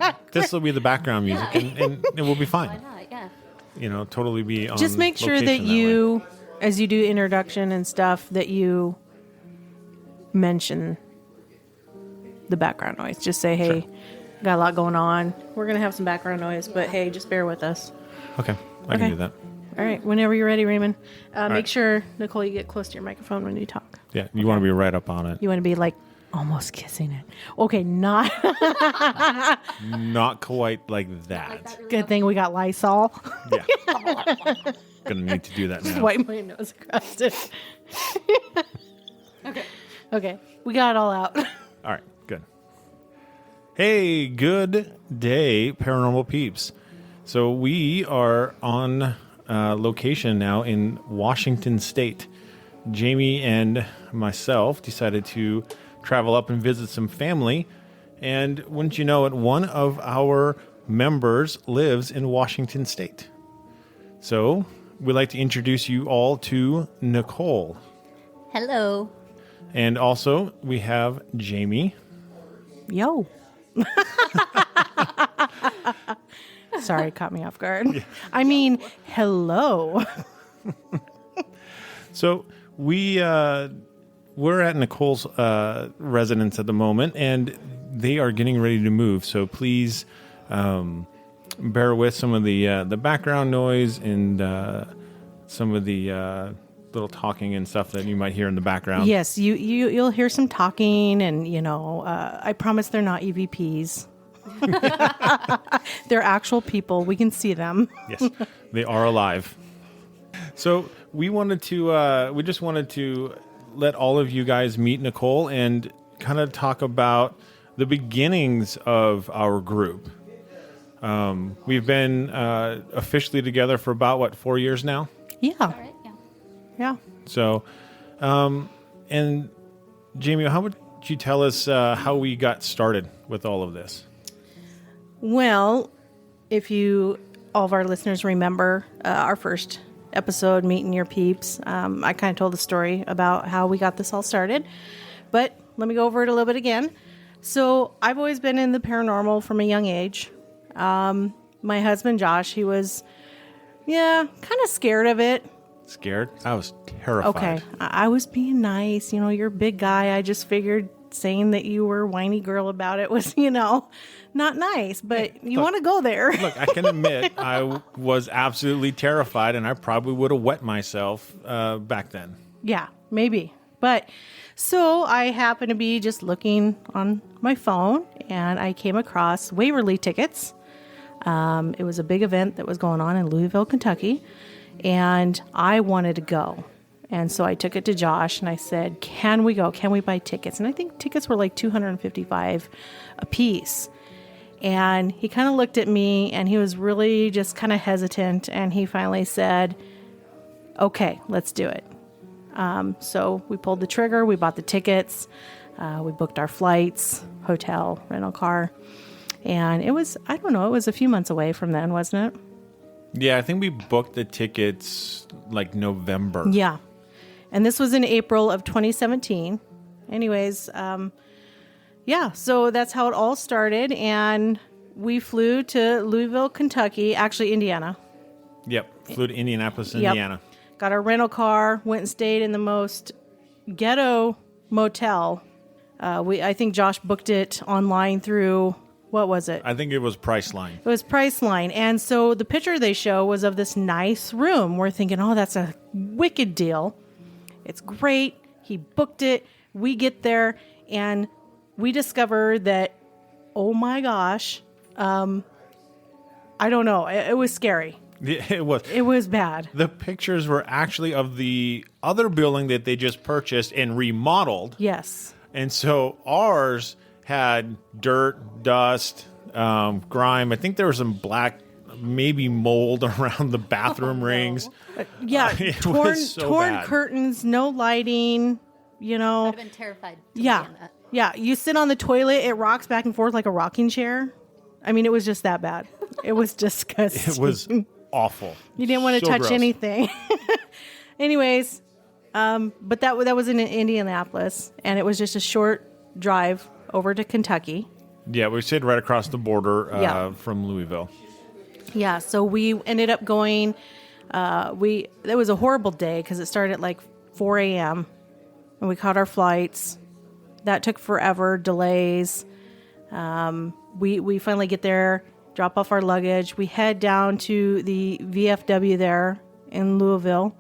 Yeah, this will be the background music, and it will be fine. Why not? Yeah. You know, totally be on Just make sure that you, as you do introduction and stuff, that you mention the background noise. Just say, hey, got a lot going on. We're going to have some background noise, but hey, just bear with us. Okay, I can do that. All right, whenever you're ready, Raymond. Make right. sure, Nicole, you get close to your microphone when you talk. Yeah, you want to be right up on it. You want to be like almost kissing it. Okay, not. Not quite like that. Really Good thing we got Lysol. Yeah. Gonna need to do that now. Wipe my nose across it. Okay. Okay, we got it all out. All right, good. Hey, good day, Paranormal Peeps. So we are on location now in Washington State. Jamie and myself decided to travel up and visit some family. And wouldn't you know it, one of our members lives in Washington State. So we'd like to introduce you all to Nicole. Hello. And also we have Jamie. Yo. Sorry, caught me off guard. Yeah. I mean, hello. So we're at Nicole's residence at the moment, and they are getting ready to move. So please bear with some of the background noise and some of the little talking and stuff that you might hear in the background. Yes, you'll hear some talking, and I promise they're not EVPs. They're actual people. We can see them. Yes, they are alive. So we just wanted to let all of you guys meet Nicole and kind of talk about the beginnings of our group. We've been officially together for about, 4 years now? Yeah. All right. Yeah. Yeah. So, and Jamie, how would you tell us how we got started with all of this? Well, if all of our listeners remember our first episode, Meeting Your Peeps, I kind of told the story about how we got this all started. But let me go over it a little bit again. So I've always been in the paranormal from a young age. My husband, Josh, he was, kind of scared of it. Scared? I was terrified. Okay. I was being nice. You're a big guy. I just figured saying that you were a whiny girl about it was, not nice, but you want to go there. Look, I can admit I was absolutely terrified, and I probably would have wet myself back then. Yeah, maybe. But so I happened to be just looking on my phone, and I came across Waverly tickets. It was a big event that was going on in Louisville, Kentucky, and I wanted to go. And so I took it to Josh, and I said, can we go? Can we buy tickets? And I think tickets were like $255 a piece. And he kind of looked at me, and he was really just kind of hesitant. And he finally said, okay, let's do it. So we pulled the trigger. We bought the tickets. We booked our flights, hotel, rental car. And it was, it was a few months away from then, wasn't it? Yeah, I think we booked the tickets like November. Yeah. And this was in April of 2017. Anyways, so that's how it all started. And we flew to Louisville, Kentucky, actually Indiana. Yep, flew to Indianapolis, Indiana. Got our rental car, went and stayed in the most ghetto motel. I think Josh booked it online through, what was it? I think it was Priceline. It was Priceline. And so the picture they show was of this nice room. We're thinking, oh, that's a wicked deal. It's great. He booked it. We get there and we discover that, oh my gosh, I don't know. It was scary. It was. It was bad. The pictures were actually of the other building that they just purchased and remodeled. Yes. And so ours had dirt, dust, grime. I think there was some black, maybe mold around the bathroom rings. Yeah, torn curtains, no lighting, I'd have been terrified. Yeah. Yeah, you sit on the toilet, it rocks back and forth like a rocking chair. I mean, it was just that bad. It was disgusting. It was awful. You didn't want to touch gross. anything. Anyways, but that was in Indianapolis, and it was just a short drive over to Kentucky. Yeah, we stayed right across the border Yeah. from Louisville. Yeah, so we ended up going. It was a horrible day because it started at like 4 a.m. and we caught our flights. That took forever, delays. We finally get there, drop off our luggage. We head down to the VFW there in Louisville,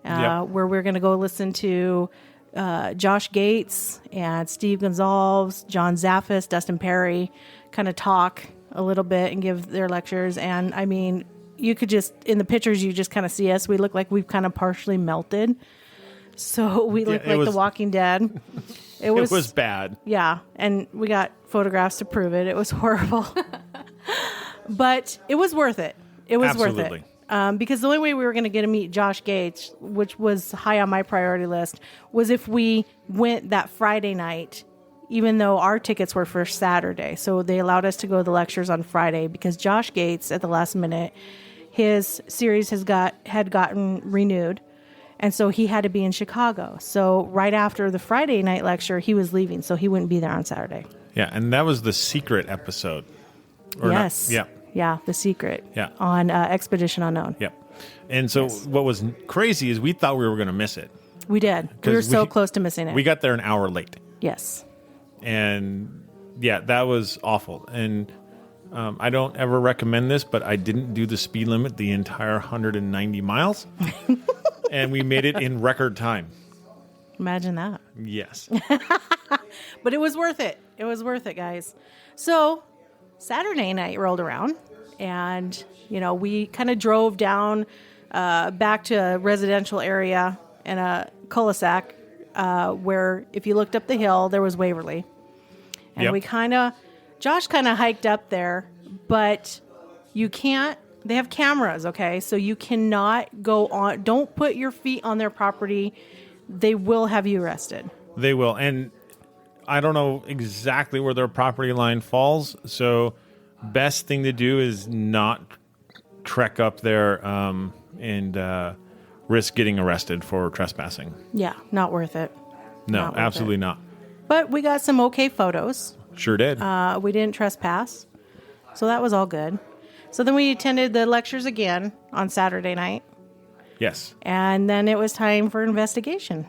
where we're going to go listen to Josh Gates and Steve Gonzalez, John Zaffis, Dustin Perry, kind of talk a little bit and give their lectures. And I mean, you could just, in the pictures, you just kind of see us. We look like we've kind of partially melted. So we look like The Walking Dead. It was bad. Yeah. And we got photographs to prove it. It was horrible. But it was worth it. It was Absolutely. worth it. Because the only way we were going to get to meet Josh Gates, which was high on my priority list, was if we went that Friday night, even though our tickets were for Saturday. So they allowed us to go to the lectures on Friday because Josh Gates, at the last minute, his series had gotten renewed. And so he had to be in Chicago. So right after the Friday night lecture, he was leaving. So he wouldn't be there on Saturday. Yeah, and that was the secret episode. Yes. Yeah. Yeah, The Secret. Yeah. On Expedition Unknown. Yeah. And so what was crazy is we thought we were going to miss it. We did. We were so close to missing it. We got there an hour late. Yes. And yeah, that was awful. And I don't ever recommend this, but I didn't do the speed limit the entire 190 miles. And we made it in record time. Imagine that. Yes. But it was worth it. It was worth it, guys. So Saturday night rolled around and, we kind of drove down back to a residential area in a cul-de-sac where if you looked up the hill, there was Waverly. And Josh kind of hiked up there, but you can't, they have cameras, okay? So you cannot go on, don't put your feet on their property. They will have you arrested. They will. And I don't know exactly where their property line falls. So best thing to do is not trek up there and risk getting arrested for trespassing. Yeah, not worth it. No, absolutely not. But we got some okay photos. Sure did. We didn't trespass. So that was all good. So then we attended the lectures again on Saturday night. Yes. And then it was time for investigation.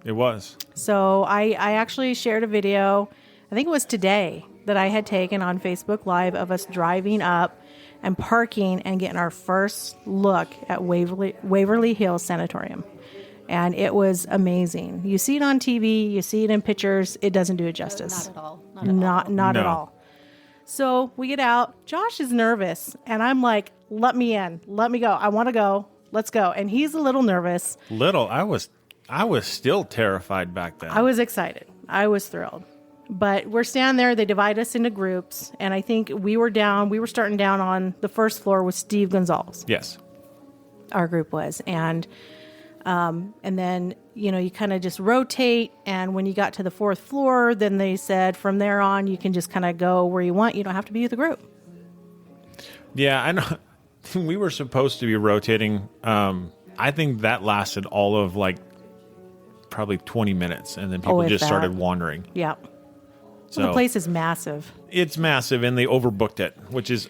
It was. So I actually shared a video, I think it was today, that I had taken on Facebook Live of us driving up and parking and getting our first look at Waverly Hills Sanatorium. And it was amazing. You see it on TV, you see it in pictures. It doesn't do it justice. Not at all. Not at all. So we get out. Josh is nervous. And I'm like, let me in. Let me go. I want to go. Let's go. And he's a little nervous. I was still terrified back then. I was excited. I was thrilled. But we're standing there. They divide us into groups. And I think we were starting down on the first floor with Steve Gonzalez. Yes. Our group was. And then, you kind of just rotate. And when you got to the fourth floor, then they said from there on, you can just kind of go where you want. You don't have to be with the group. Yeah, I know. We were supposed to be rotating. I think that lasted all of probably 20 minutes. And then people just started wandering. Yeah. So Well, the place is massive. It's massive, and they overbooked it, which is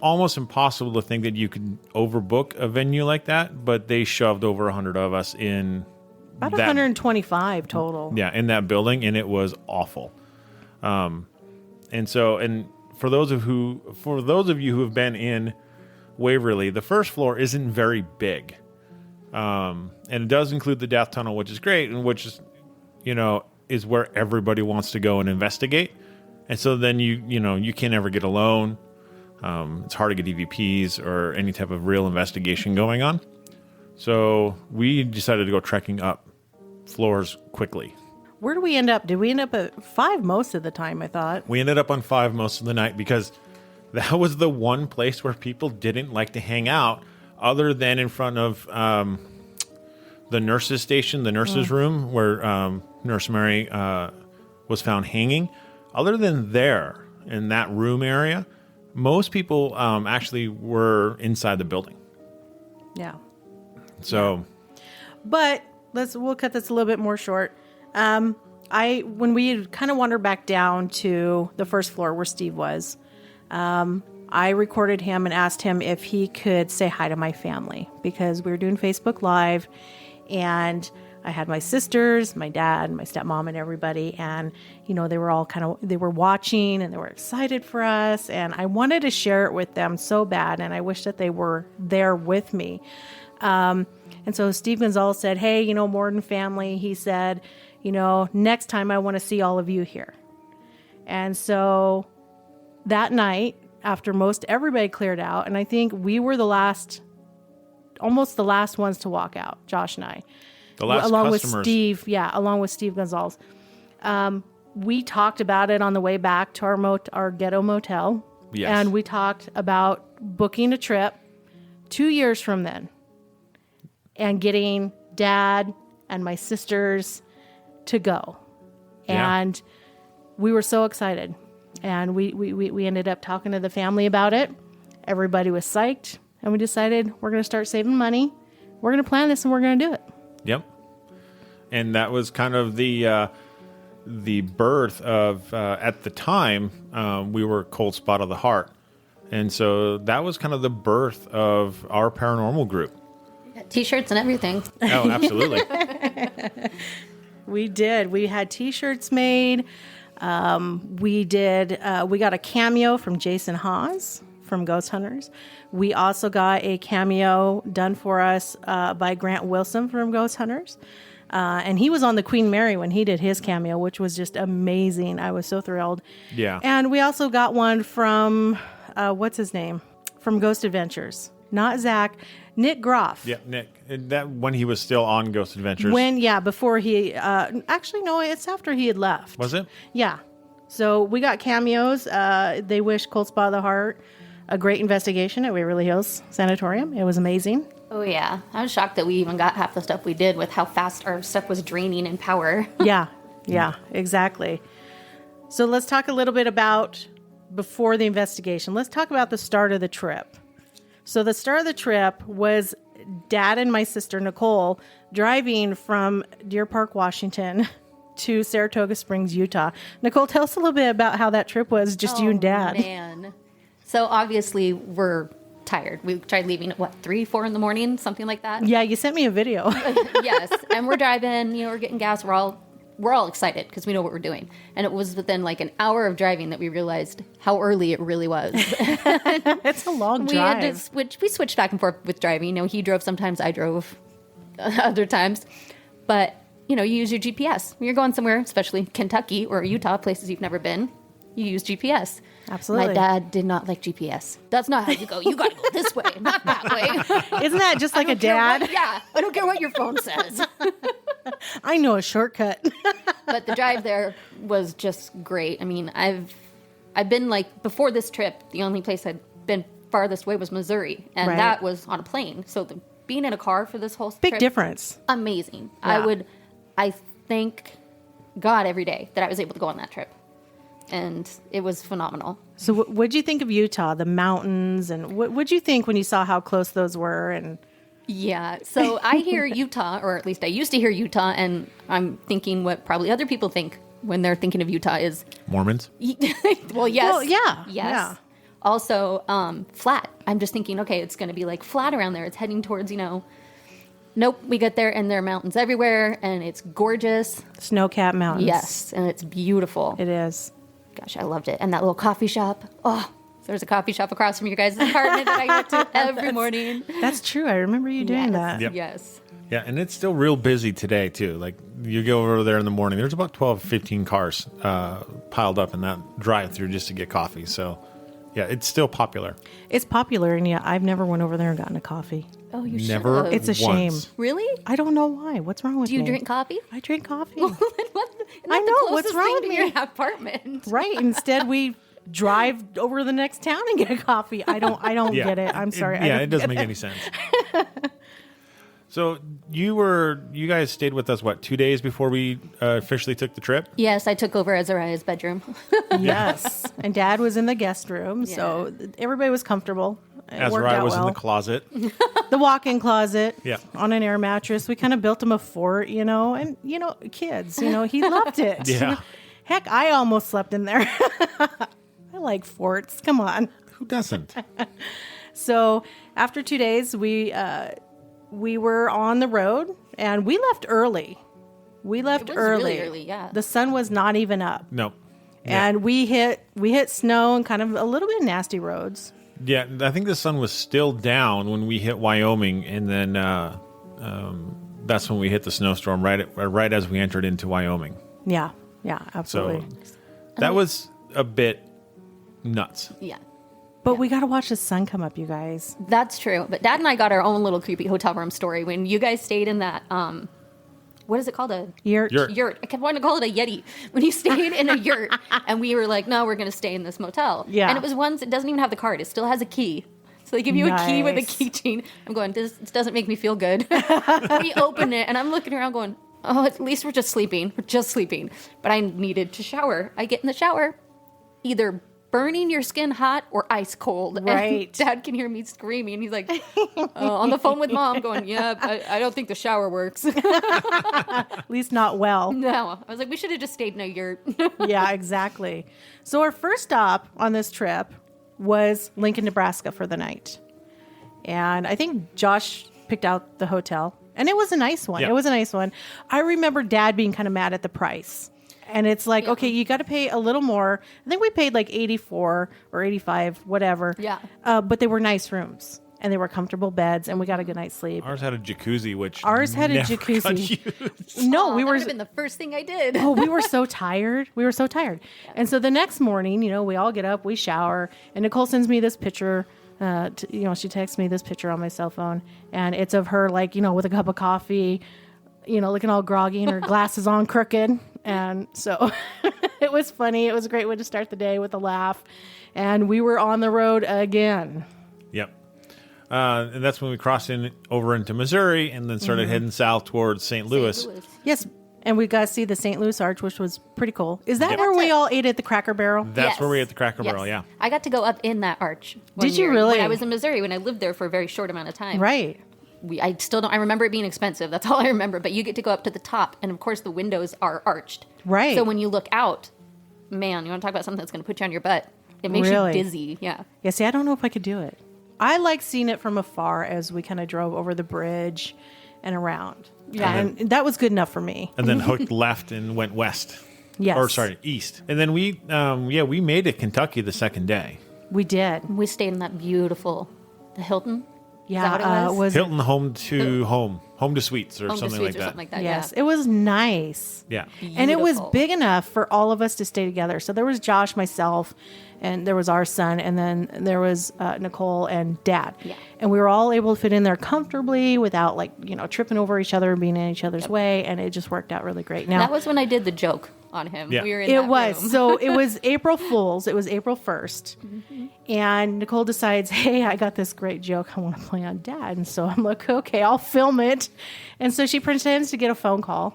almost impossible to think that you could overbook a venue like that, but they shoved over 100 of us in About 125 total. Yeah, in that building, and it was awful. And for those of you who have been in Waverly, the first floor isn't very big. And it does include the death tunnel, which is great, and which is, is where everybody wants to go and investigate. And so then you can't ever get alone. It's hard to get EVPs or any type of real investigation going on. So we decided to go trekking up floors quickly. Where do we end up? Did we end up at 5 most of the time, I thought? We ended up on 5 most of the night because that was the one place where people didn't like to hang out other than in front of the nurses' station, the nurses' room where Nurse Mary was found hanging. Other than there, in that room area, most people actually were inside the building. Yeah. So, but we'll cut this a little bit more short. when we kind of wandered back down to the first floor where Steve was, I recorded him and asked him if he could say hi to my family because we were doing Facebook Live, and I had my sisters, my dad, my stepmom, and everybody, and they were all they were watching and they were excited for us, and I wanted to share it with them so bad, and I wish that they were there with me. And so Steve Gonzalez said, "Hey, Morden family," he said, "next time I want to see all of you here." And so that night, after most everybody cleared out, and I think we were almost the last ones to walk out, Josh and I. The last along customers. With Steve, along with Steve Gonzalez. We talked about it on the way back to our ghetto motel. Yes. And we talked about booking a trip 2 years from then and getting Dad and my sisters to go. Yeah. And we were so excited. And we ended up talking to the family about it. Everybody was psyched. And we decided we're going to start saving money. We're going to plan this and we're going to do it. Yep. And that was kind of the birth of, at the time, we were Coldspot of the Heart. And so that was kind of the birth of our paranormal group. T-shirts and everything. Oh, absolutely. We did. We had T-shirts made. We got a cameo from Jason Hawes from Ghost Hunters. We also got a cameo done for us by Grant Wilson from Ghost Hunters. And he was on the Queen Mary when he did his cameo, which was just amazing. I was so thrilled. Yeah. And we also got one from, what's his name? From Ghost Adventures. Not Zach, Nick Groff. Yeah, Nick. That when he was still on Ghost Adventures. Before he, actually, no, it's after he had left. Was it? Yeah. So we got cameos. They wish Coldspot of the Heart a great investigation at Waverly Hills Sanatorium. It was amazing. Oh, yeah. I was shocked that we even got half the stuff we did with how fast our stuff was draining in power. Yeah, exactly. So let's talk a little bit about before the investigation. Let's talk about the start of the trip. So the start of the trip was Dad and my sister, Nicole, driving from Deer Park, Washington to Saratoga Springs, Utah. Nicole, tell us a little bit about how that trip was, just you and Dad. Man. So obviously we're tired. We tried leaving at 3, 4 in the morning, something like that. Yeah, you sent me a video. Yes. And we're driving, we're getting gas. We're all excited because we know what we're doing. And it was within an hour of driving that we realized how early it really was. It's a long drive. We had to switch. We switched back and forth with driving. He drove sometimes, I drove other times. But, you use your GPS. When you're going somewhere, especially Kentucky or Utah, places you've never been, you use GPS. Absolutely. My dad did not like GPS. That's not how you go. You got to go this way, not that way. Isn't that just like a dad? Yeah. I don't care what your phone says. I know a shortcut. But the drive there was just great. I mean, I've been before this trip, the only place I'd been farthest away was Missouri. And that was on a plane. So being in a car for this whole Big trip, difference. amazing. Yeah. I thank God every day that I was able to go on that trip. And it was phenomenal. So what'd you think of Utah, the mountains, and what'd you think when you saw how close those were? And yeah, so I hear Utah, or at least I used to hear Utah, and I'm thinking what probably other people think when they're thinking of Utah is... Mormons? Well, yes. Well, yeah. Yes. Yeah. Also, flat. I'm just thinking, okay, it's going to be flat around there. It's heading towards, Nope, we get there and there are mountains everywhere, and it's gorgeous. Snow-capped mountains. Yes, and it's beautiful. It is. Gosh, I loved it. And that little coffee shop. Oh, there's a coffee shop across from your guys' apartment that I went to every morning. That's true. I remember you doing that. Yep. Yes. Yeah, and it's still real busy today, too. You go over there in the morning, there's about 12, 15 cars piled up in that drive-through just to get coffee. So, yeah, it's still popular. It's popular, and yeah, I've never went over there and gotten a coffee. Oh, you Never. should. It's a shame. Really? I don't know why. What's wrong with Do me? you drink coffee? I drink coffee. I know, what's wrong with to me? your apartment? Right. Instead, we drive over to the next town and get a coffee. I don't Yeah. get it. I'm sorry. It doesn't make any sense. So you guys stayed with us, 2 days before we officially took the trip? Yes, I took over Azariah's bedroom. Yes. And Dad was in the guest room, so everybody was comfortable. As worked where I out was in well. the closet. The walk-in closet. Yeah. On an air mattress. We kind of built him a fort, and kids, he loved it. Yeah. Heck, I almost slept in there. I like forts. Come on. Who doesn't? So after 2 days, we were on the road and we left early. We left was early. really early, yeah. The sun was not even up. No. And we hit snow and kind of a little bit nasty roads. Yeah, I think the sun was still down when we hit Wyoming, and then that's when we hit the snowstorm right as we entered into Wyoming. Yeah, So absolutely. that was a bit nuts. Yeah. But we got to watch the sun come up, you guys. That's true. But Dad and I got our own little creepy hotel room story when you guys stayed in that, what is it called? A Yurt. yurt. I kept wanting to call it a Yeti. When you stayed in a yurt and we were like, no, we're going to stay in this motel. Yeah. And it was ones, it doesn't even have the card. It still has a key. So they give you a key with a Nice. keychain. I'm going, this doesn't make me feel good. We open it and I'm looking around going, oh, at least we're just sleeping. We're just sleeping. But I needed to shower. I get in the shower, either burning your skin hot or ice cold. Right. And Dad can hear me screaming. He's like, on the phone with Mom going, yeah, I don't think the shower works. At least not well. No. I was like, we should have just stayed in a yurt. Yeah, exactly. So our first stop on this trip was Lincoln, Nebraska for the night. And I think Josh picked out the hotel. And it was a nice one. Yeah. It was a nice one. I remember Dad being kind of mad at the price. And it's like, Yeah. okay, you got to pay a little more. I think we paid like 84 or 85, whatever. Yeah. But they were nice rooms. And they were comfortable beds. And we got a good night's sleep. Ours had a jacuzzi, which Ours had a never got jacuzzi. used. No, we that were... would have been the first thing I did. Oh, we were so tired. We were so tired. And so the next morning, we all get up, we shower, and Nicole sends me this picture. She texts me this picture on my cell phone, and it's of her, like, with a cup of coffee, looking all groggy and her glasses on crooked. And so it was funny. It was a great way to start the day with a laugh. And we were on the road again. Yep. And that's when we crossed over into Missouri and then started heading south towards St. Louis. Yes. And we got to see the St. Louis Arch, which was pretty cool. Is that Yep. where we That's it. all ate at the Cracker Barrel? That's Yes. where we ate the Cracker Yes. Barrel, yeah. I got to go up in that arch. one Did you year really? When I was in Missouri, when I lived there for a very short amount of time. Right. I still don't. I remember it being expensive. That's all I remember. But you get to go up to the top, and of course the windows are arched. Right. So when you look out, man, you want to talk about something that's going to put you on your butt? It makes Really? you dizzy. Yeah. Yeah, see, I don't know if I could do it. I like seeing it from afar as we kind of drove over the bridge and around. Yeah. And that was good enough for me. And then hooked left and went west. Yes. Or, sorry, east. And then we made it Kentucky the second day. We did. We stayed in that beautiful, the Hilton. Yeah, Is that what it was? Hilton Home to Suites or Home to something Suites like or that. something like that. Yes, Yeah. it was nice. Yeah. And it was Beautiful. big enough for all of us to stay together. So there was Josh, myself, and there was our son, and then there was Nicole and Dad. Yeah. And we were all able to fit in there comfortably without, like, tripping over each other and being in each other's way. And it just worked out really great. Now, That was when I did the joke on him. Yeah. We were in it that was. room. So it was April Fool's. It was April 1st. And Nicole decides, hey, I got this great joke I want to play on Dad. And so I'm like, okay, I'll film it. And so she pretends to get a phone call.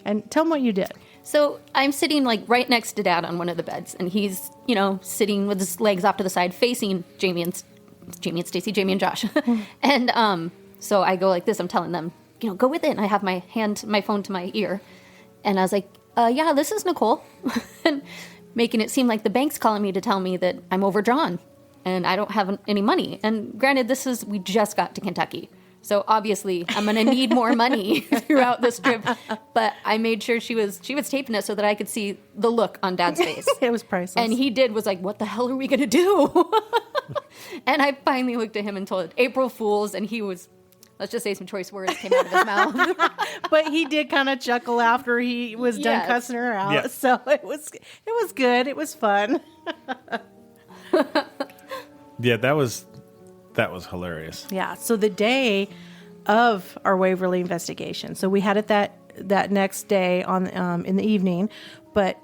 And tell them what you did. So I'm sitting like right next to Dad on one of the beds, and he's, sitting with his legs off to the side, facing Jamey and Stacy, Jamey and Josh. And so I go like this. I'm telling them, go with it. And I have my phone to my ear, and I was like, yeah, this is Nicole, and making it seem like the bank's calling me to tell me that I'm overdrawn and I don't have any money. And granted, we just got to Kentucky. So obviously, I'm going to need more money throughout this trip. But I made sure she was taping it so that I could see the look on Dad's face. It was priceless. And he was like, what the hell are we going to do? And I finally looked at him and told April Fools. And he was, let's just say some choice words came out of his mouth. But he did kind of chuckle after he was done Yes. cussing her out. Yeah. So it was good. It was fun. Yeah, that was hilarious. Yeah. So the day of our Waverly investigation. So we had it that next day on in the evening, but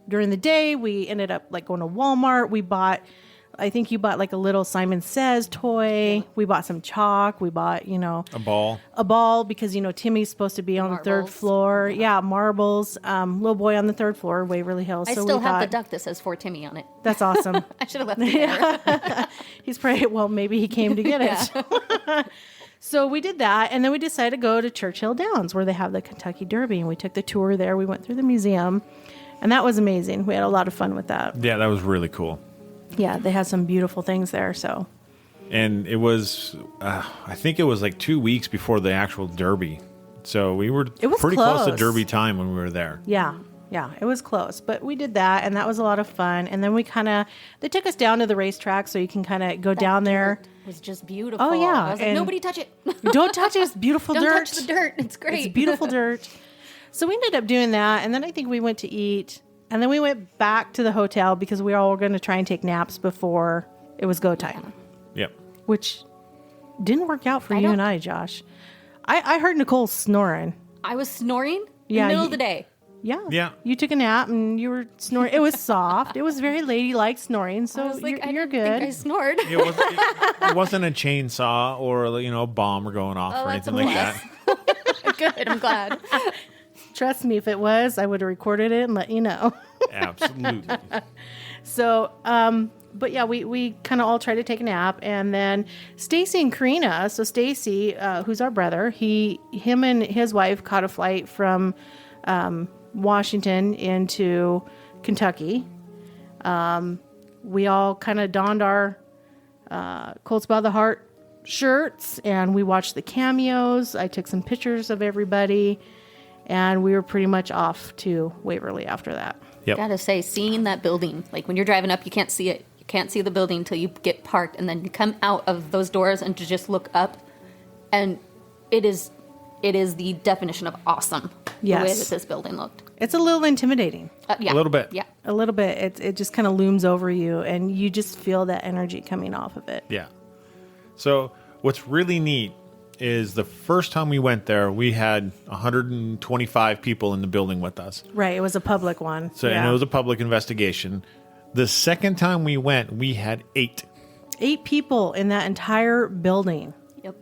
during the day we ended up like going to Walmart. We bought I think you bought like a little Simon Says toy. We bought some chalk. We bought, A ball. because, Timmy's supposed to be on the third Marbles. floor. Yeah, marbles. Little boy on the third floor, Waverly Hills. I So still we have the thought, duck that says for Timmy on it. That's awesome. I should have left it there. He's probably, well, maybe he came to get it. So we did that, and then we decided to go to Churchill Downs where they have the Kentucky Derby, and we took the tour there. We went through the museum, and that was amazing. We had a lot of fun with that. Yeah, that was really cool. Yeah, they had some beautiful things there. So And it was, I think it was like 2 weeks before the actual Derby. So we were It was pretty close to close. Derby time when we were there. yeah, it was close, but we did that, and that was a lot of fun. And then they took us down to the racetrack, so you can kind of go down there. It was just beautiful. Oh, yeah, I was like, and- nobody touch it. Don't touch it; it's beautiful Don't dirt. touch the dirt. It's great. It's beautiful dirt. So we ended up doing that, and then I think we went to eat, and then we went back to the hotel because we all were going to try and take naps before it was go time, Yep. which didn't work out for I you don't- and I, Josh. I heard Nicole snoring. I was snoring in Yeah, the middle you- of the day. Yeah. Yeah. You took a nap and you were snoring. It was soft. It was very ladylike snoring. So I was like, you're I good. didn't think I snored. It wasn't a chainsaw or a bomb going off Oh, or that's a anything like plus. that. Good. I'm glad. Trust me, if it was, I would have recorded it and let you know. Absolutely. So, but yeah, we kind of all tried to take a nap, and then Stacy and Karina. So Stacy, who's our brother, him and his wife caught a flight from Washington into Kentucky. We all kind of donned our Coldspot the Heart shirts, and we watched the cameos. I took some pictures of everybody, and we were pretty much off to Waverly after that. Yep. Gotta say, seeing that building, like when you're driving up, you can't see it. You can't see the building until you get parked, and then you come out of those doors and to just look up, and it is the definition of awesome. Yes. The way that this building looked. It's a little intimidating. Yeah. A little bit. Yeah. A little bit. It just kind of looms over you, and you just feel that energy coming off of it. Yeah. So what's really neat is the first time we went there, we had 125 people in the building with us. Right. It was a public one. So and it was a public investigation. The second time we went, we had 8. 8 people in that entire building. Yep.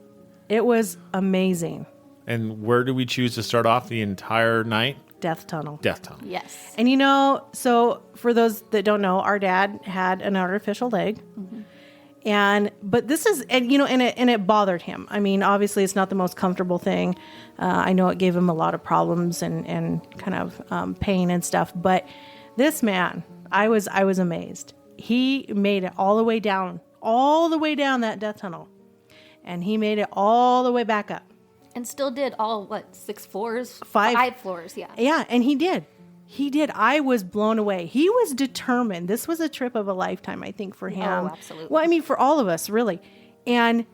It was amazing. And where do we choose to start off the entire night? Death tunnel. Death Tunnel. Yes. And so for those that don't know, our dad had an artificial leg. But this is, and it bothered him. I mean, obviously it's not the most comfortable thing. I know it gave him a lot of problems and kind of pain and stuff. But this man, I was amazed. He made it all the way down that death tunnel. And he made it all the way back up. And still did all, 6 floors? 5. 5 floors, yeah. Yeah, and he did. He did. I was blown away. He was determined. This was a trip of a lifetime, I think, for him. Oh, absolutely. Well, I mean, for all of us, really. And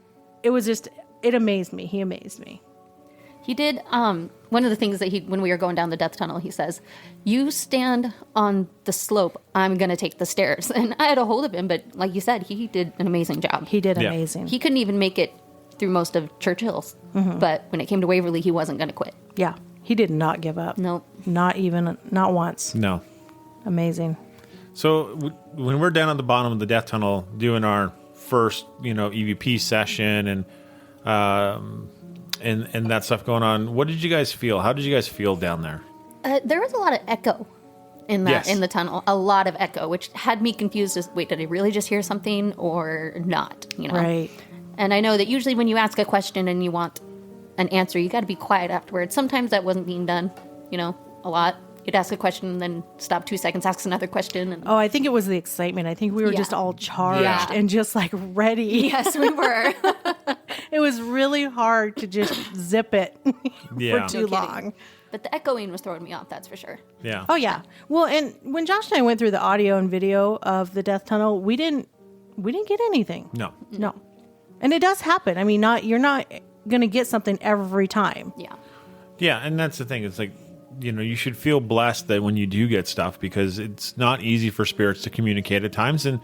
it was just, it amazed me. He amazed me. He did, one of the things that when we were going down the death tunnel, he says, you stand on the slope, I'm going to take the stairs. And I had a hold of him, but like you said, he did an amazing job. He did Yeah. amazing. He couldn't even make it through most of Churchill's. But when it came to Waverly, he wasn't going to quit. Yeah, he did not give up. Nope. Not once. No. Amazing. So when we're down at the bottom of the death tunnel doing our first, EVP session and that stuff going on, what did you guys feel? How did you guys feel down there? There was a lot of echo in that Yes. in the tunnel. A lot of echo, which had me confused as, wait, did I really just hear something or not? Right. And I know that usually when you ask a question and you want an answer, you got to be quiet afterwards. Sometimes that wasn't being done, a lot. You'd ask a question and then stop 2 seconds, ask another question. And Oh, I think it was the excitement. I think we were Yeah. just all charged Yeah. and just like ready. yes, we were. It was really hard to just zip it Yeah. for too No kidding. long. But the echoing was throwing me off, that's for sure. Yeah. Oh yeah. Well, and when Josh and I went through the audio and video of the death tunnel, we didn't get anything. No. No. And it does happen. I mean, you're not going to get something every time. Yeah. Yeah, and that's the thing. It's like, you should feel blessed that when you do get stuff, because it's not easy for spirits to communicate at times, and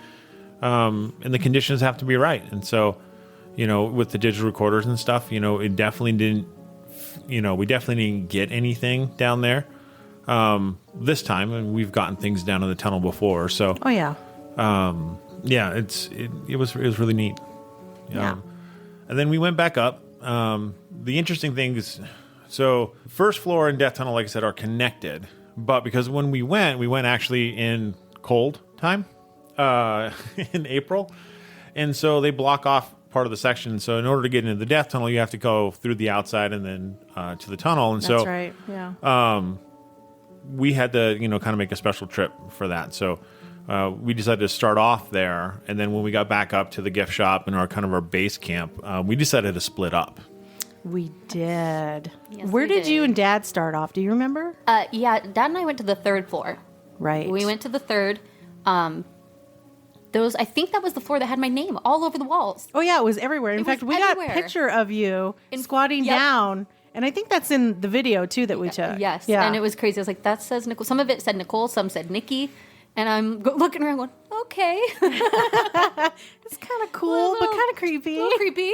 the conditions have to be right. And so, with the digital recorders and stuff, it definitely didn't, we definitely didn't get anything down there this time, and we've gotten things down in the tunnel before. So, Oh yeah. Yeah, it was really neat. Yeah. And then we went back up. The interesting thing is, so first floor and death tunnel, like I said, are connected. But because when we went actually in cold time, in April. And so they block off part of the section. So in order to get into the death tunnel, you have to go through the outside and then to the tunnel. And That's right. Yeah. we had to, kind of make a special trip for that. So we decided to start off there. And then when we got back up to the gift shop and our base camp, we decided to split up. We did. Yes, Where we did you did. and Dad start off? Do you remember? Yeah, Dad and I went to the third floor. Right. We went to the third. I think that was the floor that had my name all over the walls. Oh, yeah, it was everywhere. In It fact, was we got a everywhere. picture of you squatting Yep. down. And I think that's in the video, too, that we took. Yes. Yeah. And it was crazy. I was like, that says Nicole. Some of it said Nicole, some said Nikki. And I'm looking around going, okay. It's kind of cool, but kind of creepy. A little creepy.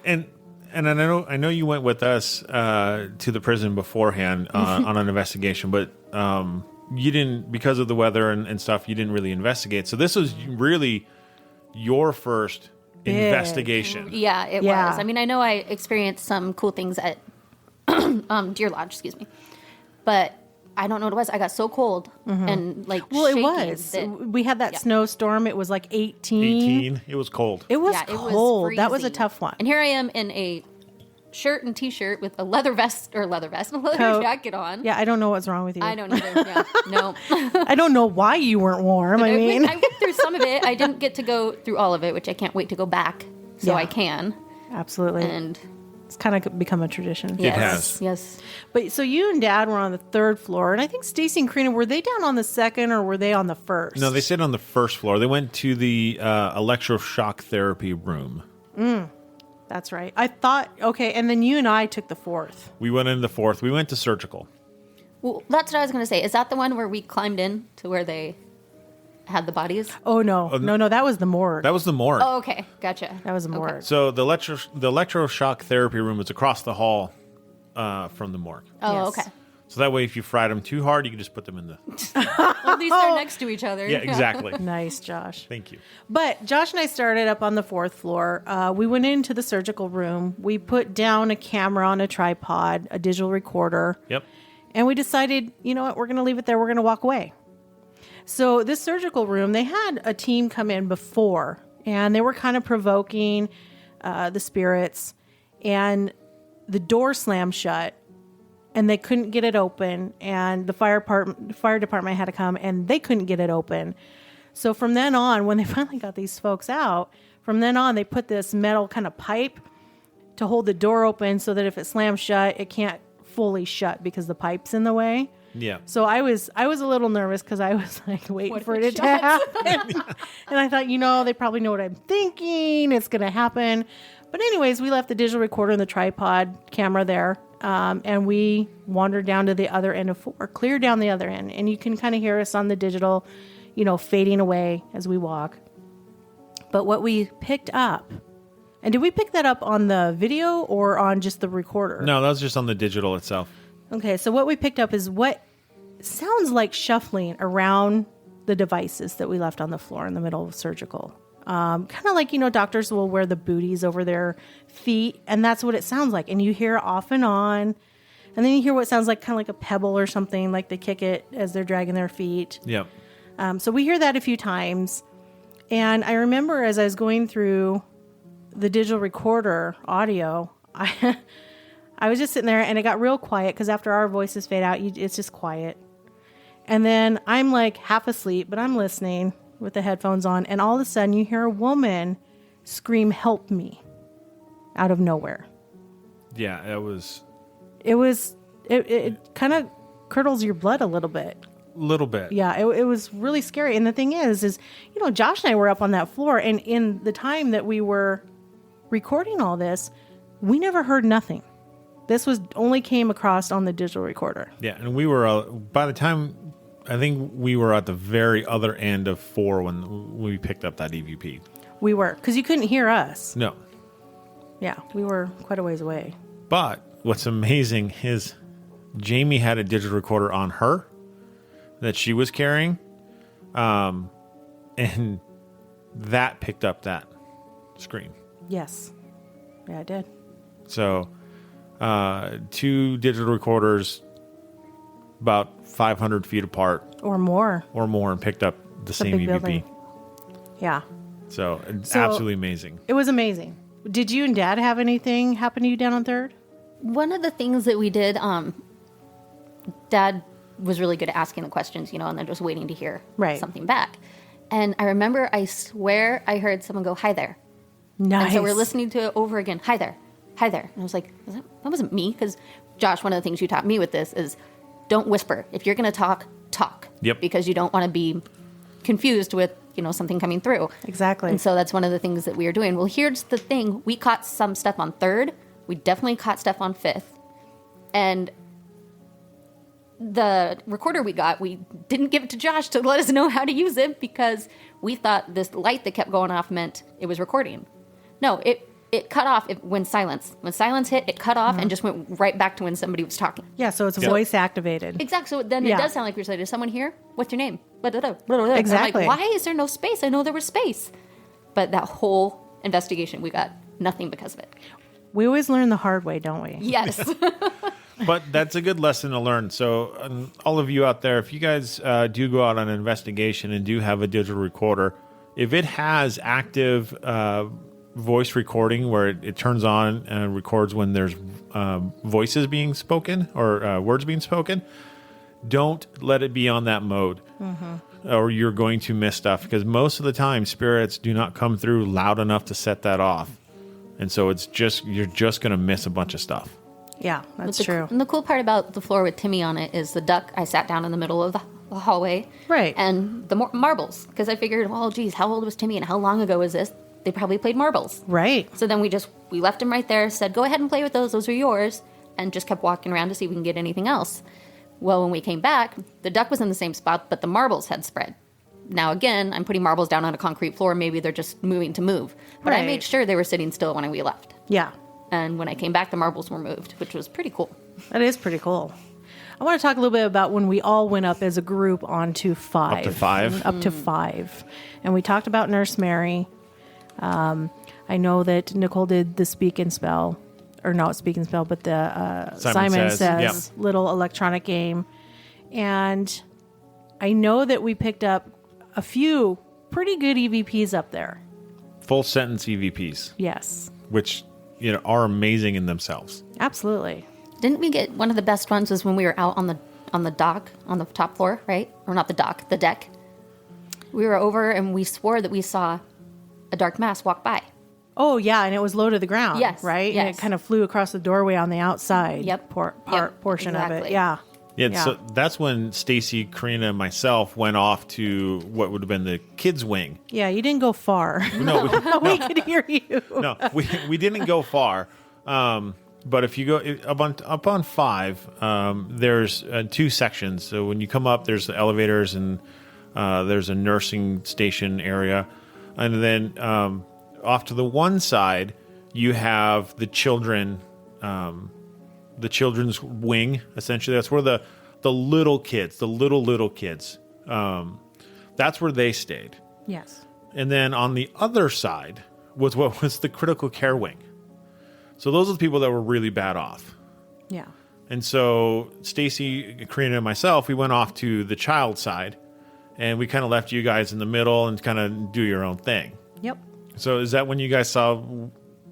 And I know you went with us to the prison beforehand on an investigation, but you didn't, because of the weather and stuff, you didn't really investigate. So this was really your first investigation. Yeah, it Yeah. was. I mean, I know I experienced some cool things at Deer Lodge, excuse me. But I don't know what it was. I got so cold and like Well, it shaky was. that- We had that Yeah. snowstorm. It was like 18. 18. It was cold. It was yeah, it cold. was That was a freezing. tough one. And here I am in a shirt and t-shirt with a leather leather Coat. jacket on. Yeah, I don't know what's wrong with you. I don't either. Yeah, no. I don't know why you weren't warm. I mean, I went through some of it. I didn't get to go through all of it, which I can't wait to go back so Yeah. I can. absolutely. And It's kind of become a tradition. yes, has. yes. But so you and Dad were on the third floor, and I think Stacy and Karina, were they down on the second or were they on the first? No, they stayed on the first floor. They went to the electroshock therapy room. That's right. I thought, okay, and then you and I took the fourth. We went into the fourth. We went to surgical. Well, that's what I was going to say. Is that the one where we climbed in to where they had the bodies? Oh, no. No, that was the morgue. That was the morgue. Oh, okay. Gotcha. That was the morgue. So the electroshock therapy room is across the hall from the morgue. Oh, Yes. okay. So that way, if you fried them too hard, you can just put them in the. Well, at least they're next to each other. Yeah, exactly. Nice, Josh. Thank you. But Josh and I started up on the fourth floor. We went into the surgical room. We put down a camera on a tripod, a digital recorder. Yep. And we decided, you know what, we're going to leave it there. We're going to walk away. So this surgical room, they had a team come in before, and they were kind of provoking the spirits. And the door slammed shut, and they couldn't get it open. And the fire department had to come, and they couldn't get it open. So from then on, when they finally got these folks out, from then on, they put this metal kind of pipe to hold the door open so that if it slams shut, it can't fully shut because the pipe's in the way. Yeah. So I was a little nervous because I was like waiting What for if it it to happen. And I thought, they probably know what I'm thinking. It's going to happen. But anyways, we left the digital recorder and the tripod camera there. And we wandered down to the other end of 4, clear down the other end. And you can kind of hear us on the digital, fading away as we walk. But what we picked up, and did we pick that up on the video or on just the recorder? No, that was just on the digital itself. Okay, so what we picked up is what sounds like shuffling around the devices that we left on the floor in the middle of surgical. Kind of like, doctors will wear the booties over their feet, and that's what it sounds like. And you hear off and on, and then you hear what sounds like kind of like a pebble or something, like they kick it as they're dragging their feet. Yep. So we hear that a few times. And I remember as I was going through the digital recorder audio, I was just sitting there and it got real quiet because after our voices fade out, it's just quiet. And then I'm like half asleep, but I'm listening with the headphones on. And all of a sudden you hear a woman scream, "Help me," out of nowhere. Yeah, It kind of curdles your blood a little bit. little bit. Yeah, it was really scary. And the thing is, Josh and I were up on that floor, and in the time that we were recording all this, we never heard nothing. This was only came across on the digital recorder. Yeah, and we were, by the time, I think we were at the very other end of 4 when we picked up that EVP. We were, because you couldn't hear us. No. Yeah, we were quite a ways away. But what's amazing is Jamie had a digital recorder on her that she was carrying. And that picked up that scream. Yes. Yeah, I did. So 2 digital recorders about 500 feet apart. Or more. And picked up the same big EVP. building. Yeah. So it's absolutely amazing. It was amazing. Did you and Dad have anything happen to you down on 3rd? One of the things that we did, Dad was really good at asking the questions, and then just waiting to hear something back. And I remember, I swear I heard someone go, "Hi there." Nice. And so we're listening to it over again. "Hi there. Hi there." And I was like, that wasn't me. Because Josh, one of the things you taught me with this is don't whisper. If you're going to talk, talk. Yep. Because you don't want to be confused with, something coming through. Exactly. And so that's one of the things that we are doing. Well, here's the thing. We caught some stuff on 3rd. We definitely caught stuff on 5th. And the recorder we got, we didn't give it to Josh to let us know how to use it because we thought this light that kept going off meant it was recording. No, it cut off when silence. When silence hit, it cut off and just went right back to when somebody was talking. Yeah, so it's voice activated. Exactly. So then it does sound like we're saying, "Is someone here? What's your name?" Exactly. I'm like, why is there no space? I know there was space. But that whole investigation, we got nothing because of it. We always learn the hard way, don't we? Yes. But that's a good lesson to learn. So all of you out there, if you guys do go out on an investigation and do have a digital recorder, if it has active voice recording where it turns on and records when there's voices being spoken or words being spoken, don't let it be on that mode. Or you're going to miss stuff, because most of the time spirits do not come through loud enough to set that off. And so you're just going to miss a bunch of stuff. Yeah, that's true. And the cool part about the floor with Timmy on it is the duck. I sat down in the middle of the hallway. Right. And the marbles. Because I figured, well, geez, how old was Timmy and how long ago was this? They probably played marbles. Right. So then we left him right there, said, "Go ahead and play with those. Those are yours." And just kept walking around to see if we can get anything else. Well, when we came back, the duck was in the same spot, but the marbles had spread. Now, again, I'm putting marbles down on a concrete floor. Maybe they're just moving to move. But I made sure they were sitting still when we left. Yeah. And when I came back, the marbles were moved, which was pretty cool. That is pretty cool. I want to talk a little bit about when we all went up as a group onto 5. Up to 5? Up to 5. And we talked about Nurse Mary. I know that Nicole did the speak and spell. Or not speak and spell, but the Simon Says little electronic game. And I know that we picked up a few pretty good EVPs up there. Full sentence EVPs. Yes. Which are amazing in themselves. Absolutely. Didn't we get one of the best ones was when we were out on the dock on the top floor, right? Or not the dock, the deck. We were over and we swore that we saw a dark mass walk by. Oh, yeah, and it was low to the ground, yes, right? Yes. And it kind of flew across the doorway on the outside portion of it. Yeah. Yeah, so that's when Stacy, Karina, and myself went off to what would have been the kids' wing. Yeah, you didn't go far. No, we could hear you. No, we didn't go far. But if you go up on 5, there's 2 sections. So when you come up, there's the elevators and there's a nursing station area. And then off to the one side, you have the children, the children's wing, essentially. That's where the little kids, the little kids, that's where they stayed. Yes. And then on the other side was what was the critical care wing. So those are the people that were really bad off. Yeah. And so Stacy, Karina, and myself, we went off to the child side, and we kind of left you guys in the middle and kind of do your own thing. Yep. So is that when you guys saw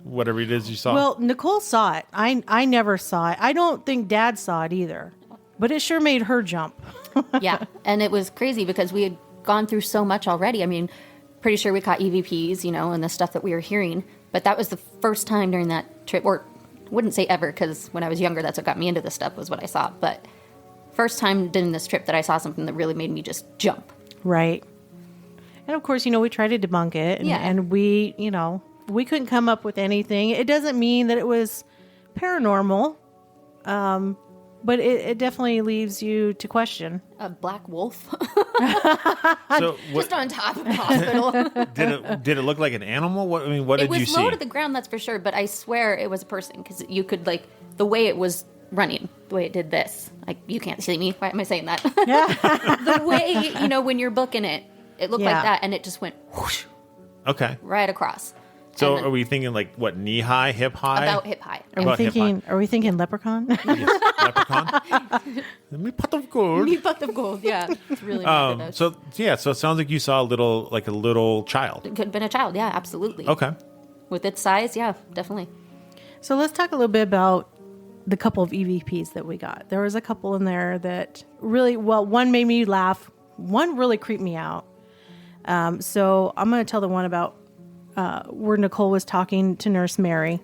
whatever it is you saw? Well, Nicole saw it. I never saw it. I don't think Dad saw it either. But it sure made her jump. Yeah. And it was crazy because we had gone through so much already. I mean, pretty sure we caught EVPs, and the stuff that we were hearing. But that was the first time during that trip, or wouldn't say ever, because when I was younger, that's what got me into this stuff was what I saw. But first time during this trip that I saw something that really made me just jump. Right. And of course, we tried to debunk it. And we, we couldn't come up with anything. It doesn't mean that it was paranormal. But it definitely leaves you to question. A black wolf? So just on top of the hospital. Did it look like an animal? What did you see? It was low to the ground, that's for sure. But I swear it was a person because you could the way it was running, the way it did this. You can't see me. Why am I saying that? Yeah. The way when you're booking it, It looked Yeah. like that, and it just went whoosh, Okay. right across. So And then are we thinking like what, knee high, hip high? about hip high? About hip high. Are we thinking leprechaun? Yes. Leprechaun. Let me pot of gold. Me pot of gold. Yeah, it's really ridiculous. So it sounds like you saw a little child. It could have been a child. Yeah, absolutely. Okay. With its size, yeah, definitely. So let's talk a little bit about the couple of EVPs that we got. There was a couple in there that really, well, one made me laugh. One really creeped me out. So I'm going to tell the one about where Nicole was talking to Nurse Mary,